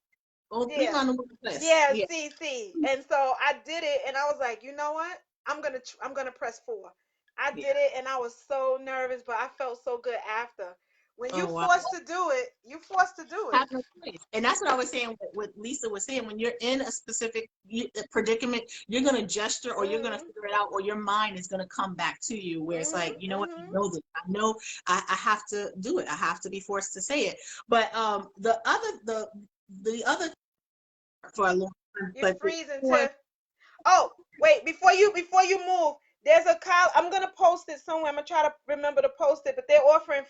O Yeah. prima número tres. Yeah, Yeah. CC. And so I did it, and I was like, you know what? I'm gonna press 4. I Yeah. did it, and I was so nervous, but I felt so good after. When you Oh wow. forced to do it, you forced to do it. Have no choice. And that's what I was saying, what Lisa was saying. When you're in a specific predicament, you're going to gesture or you're going to Mhm. figure it out, or your mind is going to come back to you where it's Mhm. like, you know what, I Mhm. know this. I know I have to do it. I have to be forced to say it. But the other for a long time, You're but freezing, before, Tiff. Oh, wait, before you move, there's a I'm gonna post it somewhere. I'm gonna try to remember to post it, but they're offering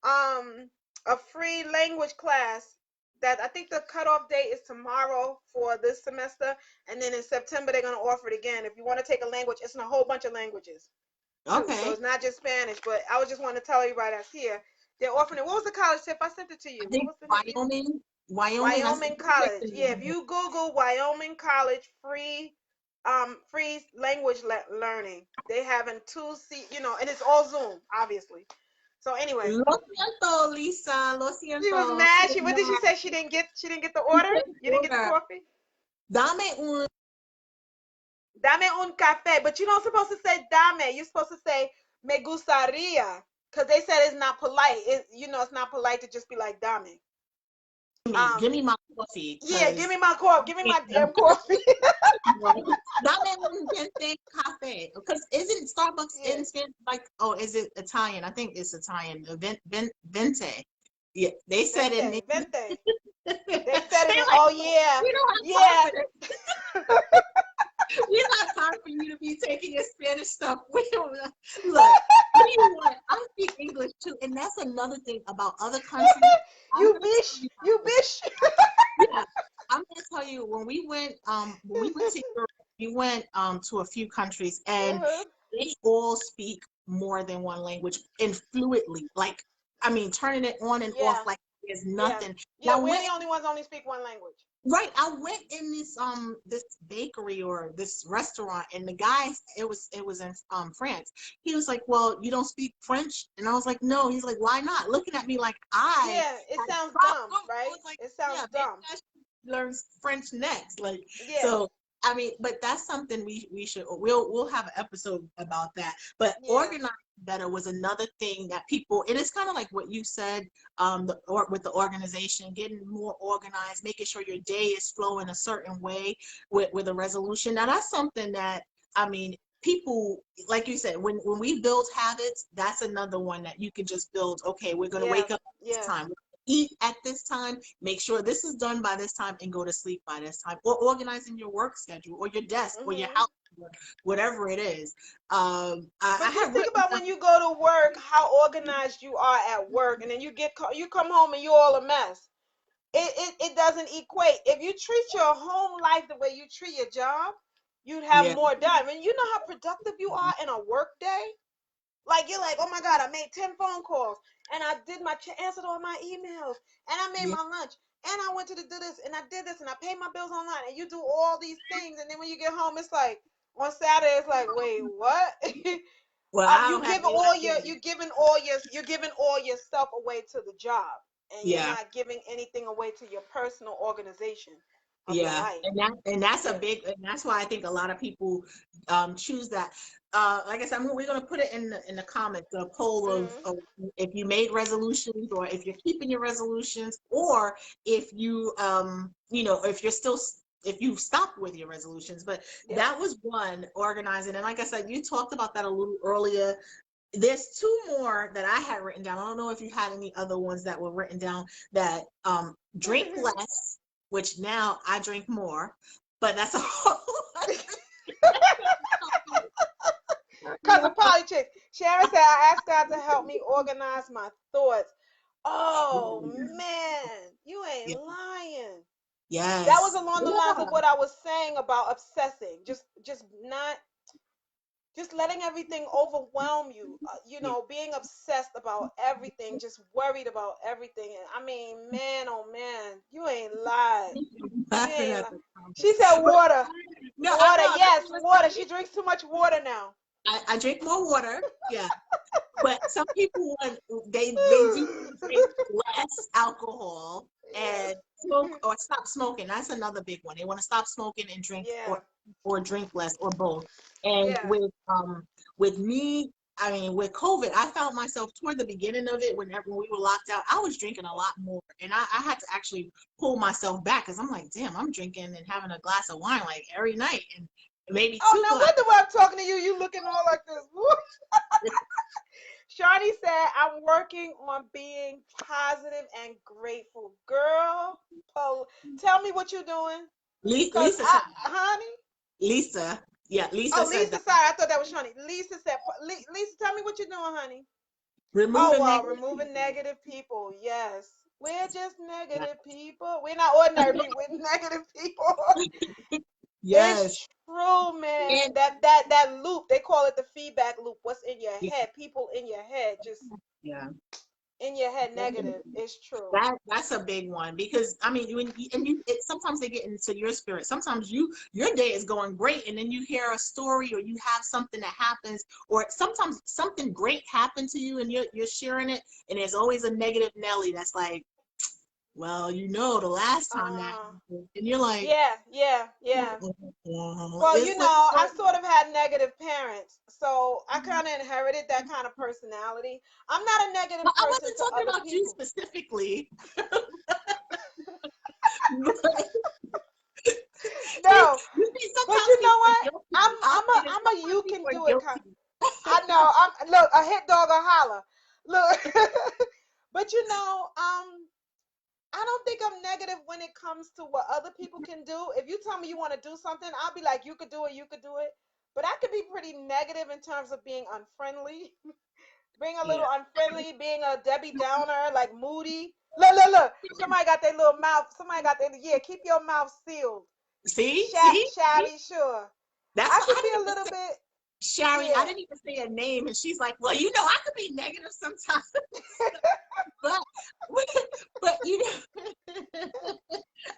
um a free language class that I think the cutoff date is tomorrow for this semester, and then in September they're gonna offer it again. If you want to take a language, it's in a whole bunch of languages too. So okay, it's not just Spanish, but I was just want to tell everybody that's here. They're offering it. What was the college tip? I sent it to I you. What think was the name? Wyoming, I Wyoming think College. Yeah, if you Google Wyoming College free language learning, they having and it's all Zoom, obviously. So anyway, lo siento, Lisa, lo she was siento. mad. What did she say? She didn't get the order. You didn't get the Order. coffee. Dame un Dame un café. But you don't supposed to say dame. You're supposed to say me gustaría. Because they said it's not polite. It's not polite to just be like dame. Give me my coffee, Yeah, give because me my coffee. Give me my damn coffee. dame un vente cafe. Because isn't Starbucks Yeah. in Spanish like, oh, is it Italian? I think it's Italian. Vente. Yeah, they said it. Vente, vente. They said it They're in, like, oh yeah. we don't have time Yeah. for this. We don't have time for you to be taking your Spanish stuff. We don't look. What do you want? I speak English too, and that's another thing about other countries. I'm You gonna tell bish. you You guys. bish. Yeah, I'm gonna tell you, when we went to Europe, we went to a few countries, and Uh-huh. they all speak more than one language and fluidly. Like, I mean, turning it on and off Yeah. like there's Yeah. nothing. And Yeah, I we're went the only ones only speak one language. Right. I went in this bakery or this restaurant, and the guy, it was in France. He was like, "Well, you don't speak French?" And I was like, "No." He's like, "Why not?" Looking at me like I Yeah, it had sounds dumb, problems. I right? was like, It sounds "Yeah, maybe dumb. I should learn French next." Like, Yeah. so I mean, but that's something we should, we'll have an episode about that. But Yeah. organizing better was another thing that people, and it's kind of like what you said, or with the organization, getting more organized, making sure your day is flowing a certain way with a resolution. Now that's something that, I mean, people, like you said, when we build habits, that's another one that you can just build. Okay, we're going to Yeah. wake up at this Yeah. time, eat at this time, make sure this is done by this time, and go to sleep by this time, or organizing your work schedule or your desk or your Mhm. house, whatever it is. I But just have think written about down. when you go to work, how organized you are at work, and then you come home and you're all a mess. It doesn't equate. If you treat your home life the way you treat your job, you'd have Yeah, more done. And you know how productive you are in a work day? Like you're like, oh my God, I made 10 phone calls and I did answered all my emails and I made yeah. my lunch and I went to do this and I did this and I paid my bills online and you do all these things and then when you get home, it's like on Saturday, it's like, wait, what? Well, I You don't have giving any all your idea. you're giving all your stuff away to the job and you're Yeah. not giving anything away to your personal organization of your Yeah, life. that's a Yeah. big, and that's why I think a lot of people choose that. Like I said, we're gonna put it in the comments, the poll Hmm. of if you made resolutions, or if you're keeping your resolutions, or if you if you're still, if you've stopped with your resolutions. But Yeah. that was one, organizing, and like I said, you talked about that a little earlier. There's two more that I had written down. I don't know if you had any other ones that were written down, that drink less, which now I drink more, but that's a whole Cousin Polly chick. Sharon said, I asked God to help me organize my thoughts. Oh man, you ain't Yeah. lying. That was Yes. along the lines Yeah. of what I was saying about obsessing. Just not just letting everything overwhelm you. Yeah. Being obsessed about everything, just worried about everything. And I mean, man, oh man, you ain't lied. You Laughing ain't at lied. the comment. She said But water. no, I Water, know. yes, That's water. She drinks too much water now. I drink more water. Yeah. But some people want, they do drink less alcohol Yes. and smoke, or stop smoking. That's another big one. They want to stop smoking and drink, Yeah. or drink less, or both. And Yeah. with me, I mean, with COVID, I found myself toward the beginning of it, whenever we were locked out, I was drinking a lot more, and I had to actually pull myself back, because I'm like, damn, I'm drinking and having a glass of wine like every night, and maybe Oh, two no glasses. wonder when I'm talking to you, you looking all like this. Shawnee said, I'm working on being positive and grateful. Girl, tell me what you're doing. Because Lisa said, honey. Lisa, yeah, Lisa Oh, said Lisa, that. sorry. I thought that was Shawnee. Lisa said, Lisa, tell me what you're doing, honey. Oh, Removing well, negative removing people. negative people. Yes. We're just negative people. We're not ordinary people. We're negative people. Yes. It's true, man. And That loop, they call it the feedback loop. What's in your yeah, head? People in your head, just yeah. in your head negative. It's true. That's a big one, because I mean, sometimes they get into your spirit. Sometimes your day is going great, and then you hear a story, or you have something that happens, or sometimes something great happened to you, and you're sharing it, and there's always a negative Nelly that's like, well, you know, the last time that Uh, happened, and you're like, yeah, yeah, yeah. Well, it's like, I sort of had negative parents, so I kind of inherited that kind of personality. I'm not a well, negative I person wasn't to talking other about you people. specifically. See, No, you see, but sometimes you know people are what? guilty. I'll say this, I'm a sometimes you people can are do it kind. guilty. I know. Look, a hit dog or holler. Look, but I don't think I'm negative when it comes to what other people can do. If you tell me you want to do something, I'll be like, you could do it, you could do it. But I could be pretty negative in terms of being unfriendly, being a little Yeah. unfriendly, being a Debbie Downer, like moody. Look, look, look. Somebody got their little mouth. Somebody got their, yeah, keep your mouth sealed. See? Shabby, sure. That's I why could I be a didn't even little say, bit, Sherry, I yeah. didn't even say a name. And she's like, well, you know, I could be negative sometimes. but, but, you know,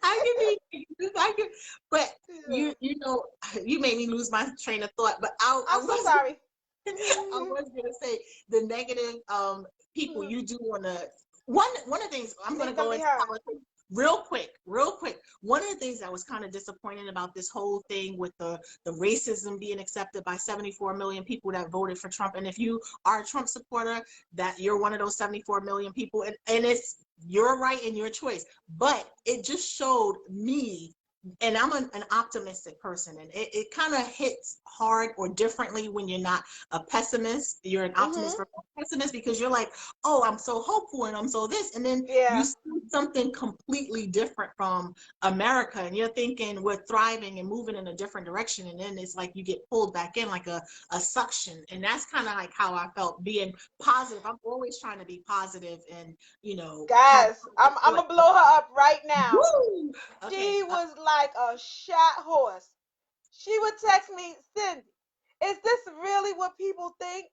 I can, but Yeah. you know, you made me lose my train of thought, but I I'm so was, sorry. I was going to say the negative people you do want to, one of the things, I'm going to Leave them go into behind. politics real quick. One of the things that was kind of disappointing about this whole thing with the racism being accepted by 74 million people that voted for Trump. And if you are a Trump supporter, that you're one of those 74 million people, and it's your right and your choice. But it just showed me, and I'm an optimistic person, and it kind of hits hard or differently when you're not a pessimist. You're an optimist Mhm. versus a pessimist, because you're like, oh, I'm so hopeful and I'm so this, and then you Yeah. see something completely different from America, and you're thinking we're thriving and moving in a different direction, and then it's like you get pulled back in like a suction. And that's kind of like how I felt being positive. I'm always trying to be positive and, you know, have Guys, I'm gonna blow her up right now. woo. Okay. She was like a shot horse. She would text me, Cindy, is this really what people think?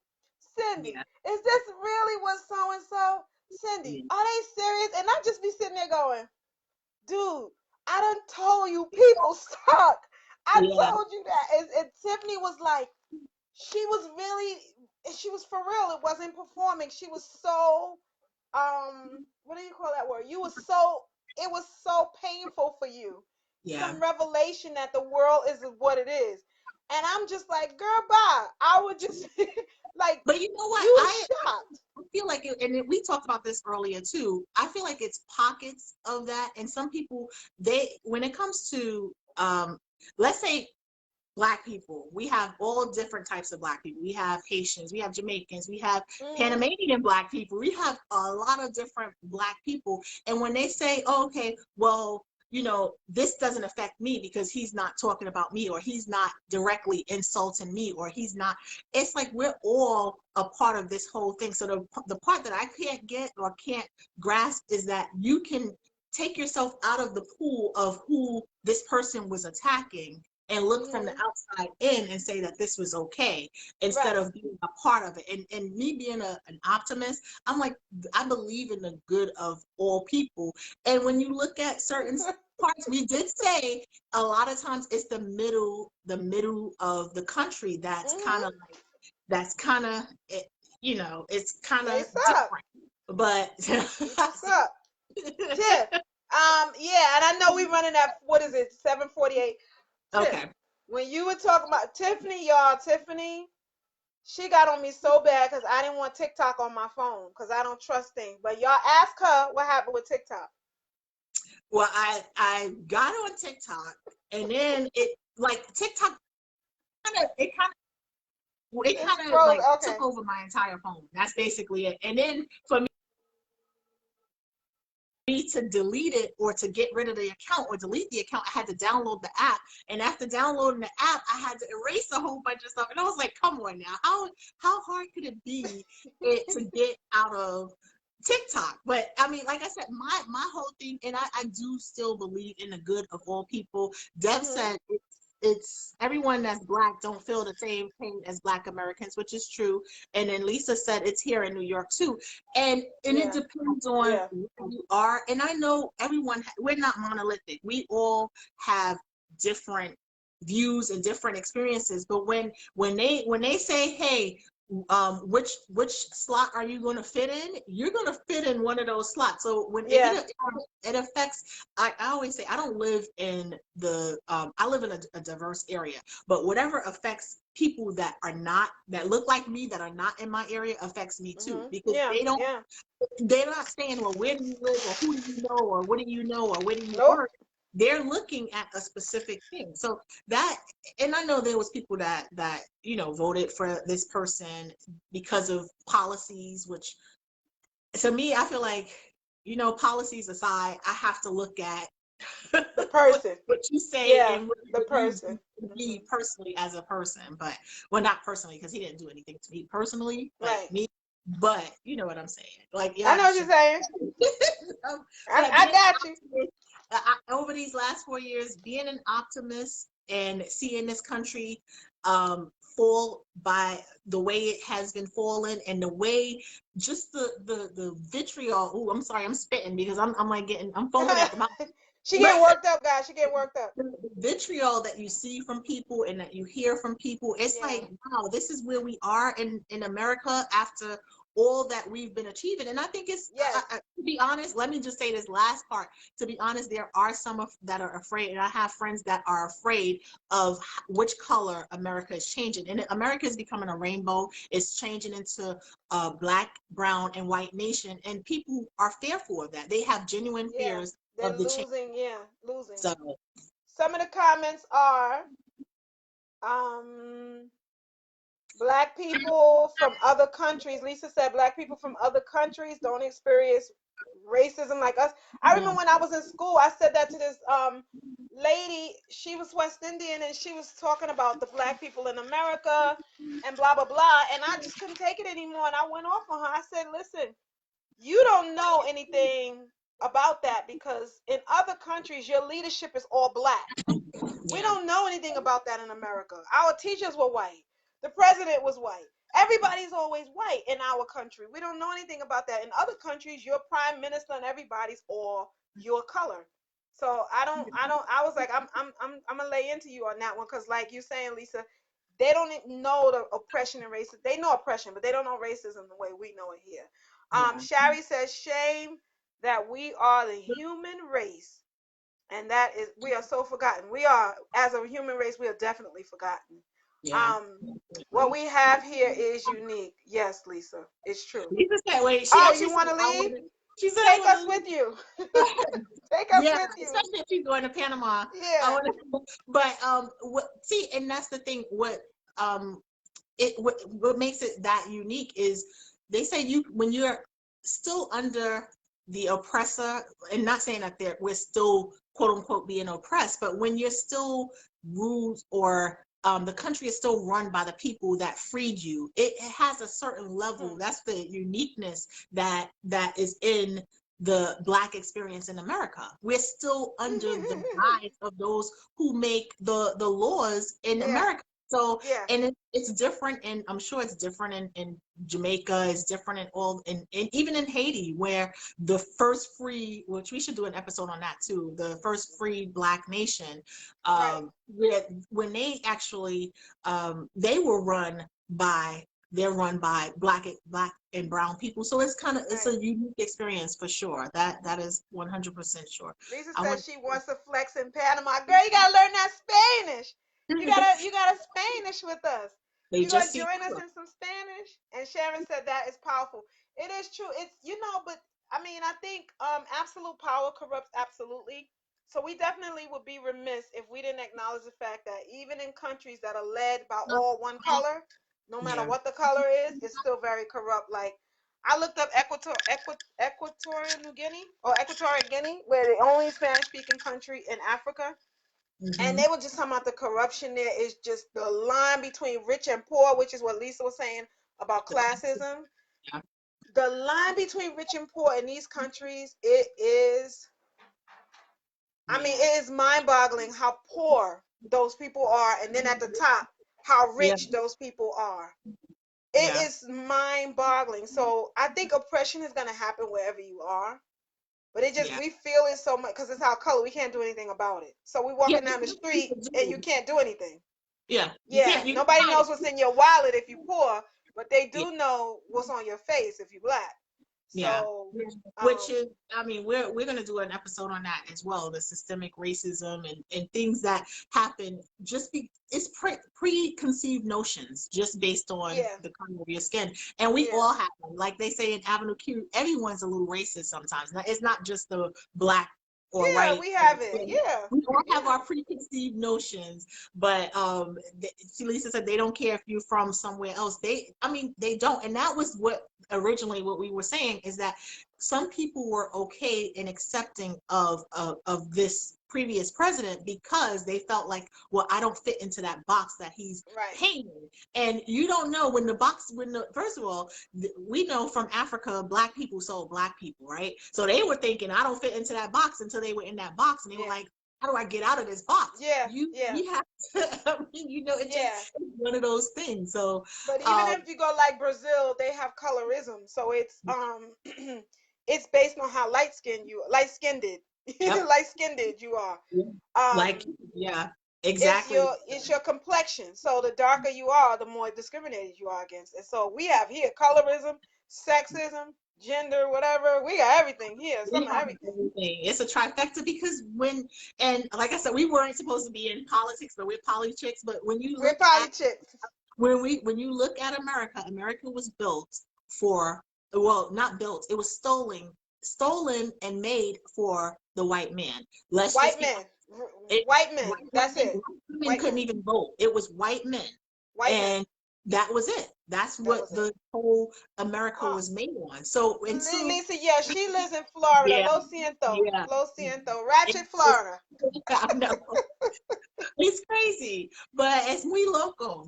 Cindy, Yeah. is this really what so and so? Cindy, Yeah. are they serious? And I just be sitting there going, dude, I done told you people suck. I Yeah. told you that. And Tiffany was like, she was really, she was for real. It wasn't performing. She was so, what do you call that word? You was so, it was so painful for you. Yeah. Some revelation that the world is what it is. And I'm just like, girl, bye. I would just, like, But you know what? you I shocked. feel like it, and we talked about this earlier too. I feel like it's pockets of that, and some people, when it comes to let's say Black people, we have all different types of Black people. We have Haitians, we have Jamaicans, we have Mm-hmm. Panamanian Black people. We have a lot of different Black people. And when they say, oh, okay, well, you know, this doesn't affect me because he's not talking about me, or he's not directly insulting me, or he's not, it's like we're all a part of this whole thing. So the part that I can't get or can't grasp is that you can take yourself out of the pool of who this person was attacking and look from the Mm-hmm. outside in and say that this was okay, instead Right. of being a part of it. And me being an optimist, I'm like, I believe in the good of all people. And when you look at certain parts, we did say a lot of times it's the middle of the country that's kind Mm-hmm. of like, that's kind of it, you know, it's kind They of suck. different. But You suck. Tiff. Yeah, and I know we running at what is it, 7:48. Tiff, okay. when you were talking about Tiffany, y'all, Tiffany, she got on me so bad because I didn't want TikTok on my phone because I don't trust things. But y'all ask her what happened with TikTok. Well, I got on TikTok, and then it, like, TikTok kind of it kind it It's kind of froze. like took Okay. over my entire phone. That's basically it. And then for me to delete it or to get rid of the account or delete the account, I had to download the app. And after downloading the app, I had to erase a whole bunch of stuff. And I was like, come on now, how hard could it be to get out of TikTok? But I mean, like I said, my whole thing, and I do still believe in the good of all people. Deb Mhm. said it's everyone that's Black don't feel the same pain as Black Americans, which is true. And then Lisa said it's here in New York too. And it Yeah. depends on Yeah. where you are. And I know everyone, we're not monolithic. We all have different views and different experiences. But when they say, hey, which slot are you going to fit in? You're going to fit in one of those slots. So when it affects, I always say I don't live in the I live in a diverse area, but whatever affects people that are not, that look like me, that are not in my area, affects me too, because they're not saying, well, where do you live, or who do you know, or what do you know, or where do you work. They're looking at a specific thing. So that, and I know there was people that voted for this person because of policies, which to me, I feel like, policies aside, I have to look at the person, what you say, and the what person, me personally as a person. But, well, not personally, because he didn't do anything to me personally, like me. But you know what I'm saying? Like, I know what you're saying. I got you. Over these last 4 years, being an optimist and seeing this country fall by the way it has been falling, and the way just the vitriol. Oh, I'm sorry, I'm spitting because I'm like I'm foaming at the mouth. She getting worked up, guys. She getting worked up. The vitriol that you see from people and that you hear from people, it's like, wow, this is where we are in America after all that we've been achieving. And I think it's, to be honest, let me just say this last part. To be honest, there are some that are afraid, and I have friends that are afraid of which color America is changing. And America is becoming a rainbow. It's changing into a black, brown, and white nation. And people are fearful of that. They have genuine fears of the change. Losing. So, some of the comments are, Black people from other countries. Lisa said Black people from other countries don't experience racism like us. I remember when I was in school, I said that to this lady. She was West Indian, and she was talking about the Black people in America and blah, blah, blah. And I just couldn't take it anymore. And I went off on her. I said, listen, you don't know anything about that, because in other countries, your leadership is all Black. We don't know anything about that in America. Our teachers were white. The president was white. Everybody's always white in our country. We don't know anything about that. In other countries, your prime minister and everybody's all your color. So I was like, I'm gonna lay into you on that one, because like you're saying, Lisa, they don't know the oppression and racism. They know oppression, but they don't know racism the way we know it here. Shari says, shame that we are the human race. And that is, we are so forgotten. We are, as a human race, we are definitely forgotten. What we have here is unique. Yes, Lisa, it's true. Lisa said, wait, you want to leave? She said, take us with you. Take us with you. Especially if you're going to Panama. Yeah. But see, and that's the thing. What makes it that unique is, they say when you're still under the oppressor, and not saying that we're still quote unquote being oppressed, but when you're still ruled, or the country is still run by the people that freed you, it has a certain level. That's the uniqueness that is in the Black experience in America. We're still under the guise of those who make the laws in America. So, and it's different, and I'm sure it's different in Jamaica, it's different in and even in Haiti, where the first free, which we should do an episode on that too, the first free Black nation, when they actually, they're run by Black and brown people. So it's kind of, it's a unique experience for sure. That is 100% sure. Lisa says she wants to flex in Panama. Girl, you gotta learn that Spanish. You gotta Spanish with us. You gotta join us in some Spanish. And Sharon said that is powerful. It is true. It's, but I mean, I think absolute power corrupts absolutely. So we definitely would be remiss if we didn't acknowledge the fact that even in countries that are led by all one color, no matter what the color is, it's still very corrupt. Like, I looked up Equatorial Guinea, where the only Spanish-speaking country in Africa. And they were just talking about the corruption there is just the line between rich and poor, which is what Lisa was saying about classism. The line between rich and poor in these countries, it is mind-boggling how poor those people are, and then at the top, how rich those people are. It is mind-boggling. So I think oppression is going to happen wherever you are. But it just, we feel it so much because it's our color. We can't do anything about it. So we walking down the street and you can't do anything. Nobody knows what's in your wallet if you're poor, but they Yeah. do know what's on your face if you're black. Yeah. So, Which is, I mean, we're gonna do an episode on that as well, the systemic racism and things that happen it's preconceived notions just based on yeah, the color of your skin. And we yeah, all have them. Like they say in Avenue Q, everyone's a little racist sometimes. It's not just the black or yeah, white. we have it. Yeah, We all have yeah, our preconceived notions, but Lisa said they don't care if you're from somewhere else. I mean, they don't, and that was what originally what we were saying is that some people were okay in accepting of this previous president because they felt like, well, I don't fit into that box that he's right. painted. And you don't know first of all, we know from Africa, black people sold black people, right? So they were thinking, I don't fit into that box until they were in that box, and they were Yeah, like, how do I get out of this box? yeah, yeah, You have to, I mean, yeah. it's one of those things. So, But even um, if you go like Brazil, they have colorism, so it's it's based on how light skinned yep, light skinned you are. yeah, like, Um, yeah, it's exactly. your complexion. So the darker you are, the more discriminated you are against. And so we have here colorism, sexism, gender, whatever. We got everything here. We Some of have everything. everything. It's a trifecta because and like I said, we weren't supposed to be in politics, but we're politics. But when you We're look at politics. when you look at America, America was built for, well, not built, it was stolen and made for the white man. Let's just White be men. it. White men. White That's women, it. white women White couldn't men. even vote. It was white men, White men. and that was it. That's That what was it. the whole America Uh, was made on. So until Lisa, yeah, she lives in Florida. yeah, Lo Ciento. yeah. Lo Ciento. Ratchet, It's, Florida. I know. It's crazy, but it's muy loco,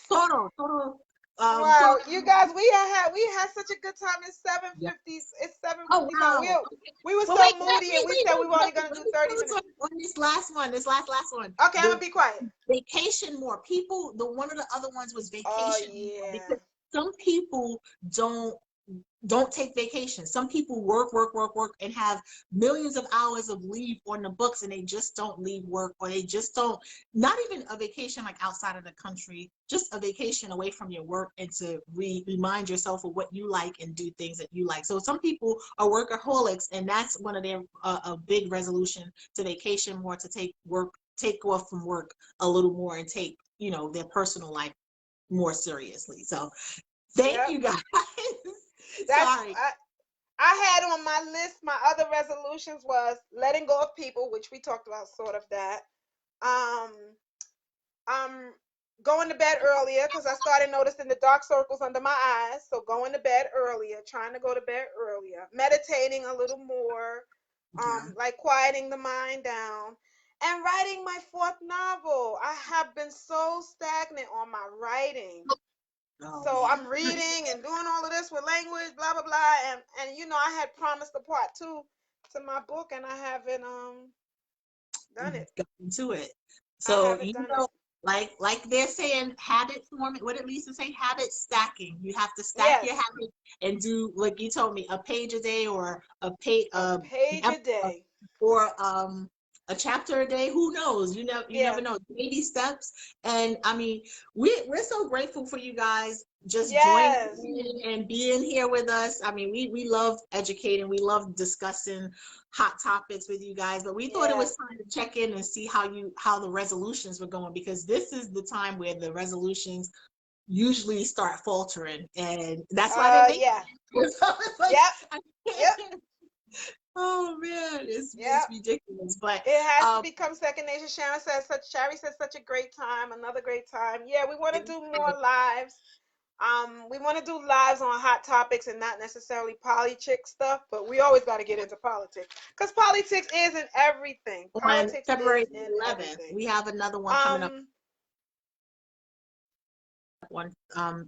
todo, todo. Wow, you guys, we had such a good time. It's Yeah. 7:50. It's seven Oh fifty five. wow. Okay. We were Well, so wait, moody, and we said we were only gonna let do me 30 minutes. close on this last one. This last one. Okay, I'm gonna be quiet. Vacation more. People. One of the other ones was Oh vacation more yeah. because some people don't don't take vacations. Some people work, and have millions of hours of leave on the books, and they just don't leave work, or they just don't, not even a vacation like outside of the country, just a vacation away from your work and to remind yourself of what you like and do things that you like. So some people are workaholics, and that's one of their a big resolution to vacation more, to take off from work a little more and take, their personal life more seriously. So thank Yep. you guys. That's Sorry. I had on my list. My other resolutions was letting go of people, which we talked about, sort of that. Um, I'm going to bed earlier because I started noticing the dark circles under my eyes. So going to bed earlier, trying to go to bed earlier, meditating a little more, Yeah. like quieting the mind down, and writing my fourth novel. I have been so stagnant on my writing. Oh So man. I'm reading and doing all of this with language, blah blah blah, and I had promised a part two to my book, and I haven't done it. Got into it. I So haven't done it. like they're saying, habit forming. What did Lisa say? Habit stacking. You have to stack Yes, your habit and do, like you told me, a page a day, or a page a page a day. or a chapter a day. Who knows? You Yeah. never know. Baby steps. And I mean, we're so grateful for you guys just joining Yes. in and being here with us. I mean, we love educating, we love discussing hot topics with you guys, but we thought it Yeah. was time to check in and see how the resolutions were going, because this is the time where the resolutions usually start faltering, and that's why they make Yeah. it. So it's like, Yep. I Yep. can't. Oh man, it's Yep. ridiculous. But It has to um become second nature. Sherry said such a great time, another great time. Yeah, we want to do more lives. We want to do lives on hot topics and not necessarily chick stuff, but we always got to get into politics because politics is in everything. on Politics February is in 11th, everything. we have another one coming up. Um, One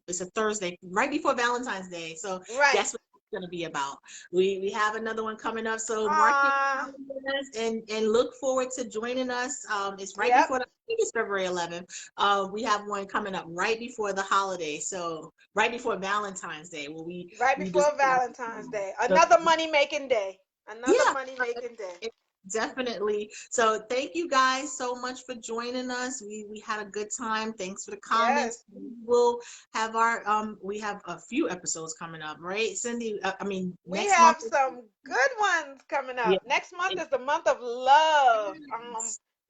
It's a Thursday right before Valentine's Day, so right. guess what it's going to be about. We have another one coming up, so mark your Uh, calendars and look forward to joining us. It's right yep. before I think it's February 11th. We have one coming up right before the holiday, so right before Valentine's Day, where Right we before discuss Valentine's Day. the, Another money making day. Another yeah, money making day. Definitely. So thank you guys so much for joining us. We had a good time. Thanks for the Yes. comments. We'll have our we have a few episodes coming up, right, Cindy? I mean, We next month. have some good ones coming Yeah. up. Next month is the month of love.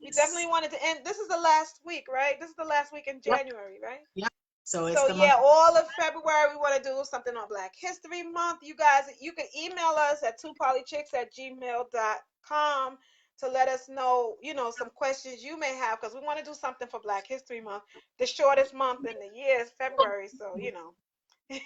We definitely Yes. wanted to end. This is the last week, right? This is the last week in Yep. January, right? Yep. So it's So the month. yeah, all of February we want to do something on Black History Month. You guys, you can email us at twopolychicks@gmail.com to let us know, some questions you may have because we want to do something for Black History Month. The shortest month in the year is February, so And So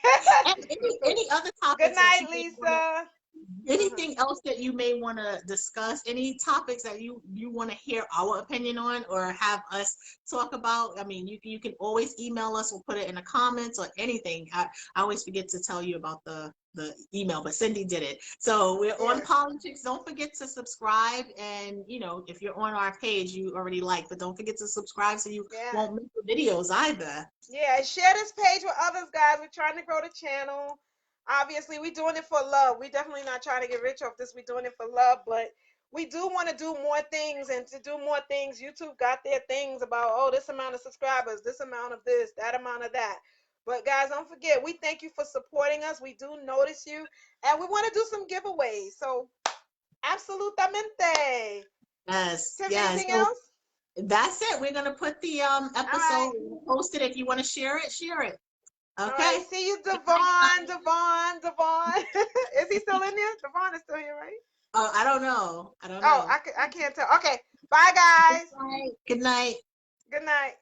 any other good topics that night, you may want to, Lisa. Uh-huh. anything else that you may want to discuss, any topics that you want to hear our opinion on or have us talk about. I mean, you can always email us or put it in the comments or anything. I always forget to tell you about the email, but Cindy did it. So we're on Yes. Politics. Don't forget to subscribe, and if you're on our page, you already like, but don't forget to subscribe so you Yeah. won't miss the videos either. Yeah. Share this page with others, guys. We're trying to grow the channel. Obviously, we're doing it for love. We're definitely not trying to get rich off this. We're doing it for love, but we do want to do more things. And to do more things, YouTube got their things about, oh, this amount of subscribers, this amount of this, that amount of that. But guys, don't forget, we thank you for supporting us. We do notice you. And we want to do some giveaways. So, absolutamente. Yes, Tiff, yes. anything So else? that's it. We're gonna put the All right. episode posted. If you want to share it, share it. All right. Okay. See you, Good night, Devon. guys. Devon. Is he still in there? Devon is still here, right? Oh, I don't know. I don't Oh, know. I can't tell. Okay. Bye, Good guys. night. Good night. Good night.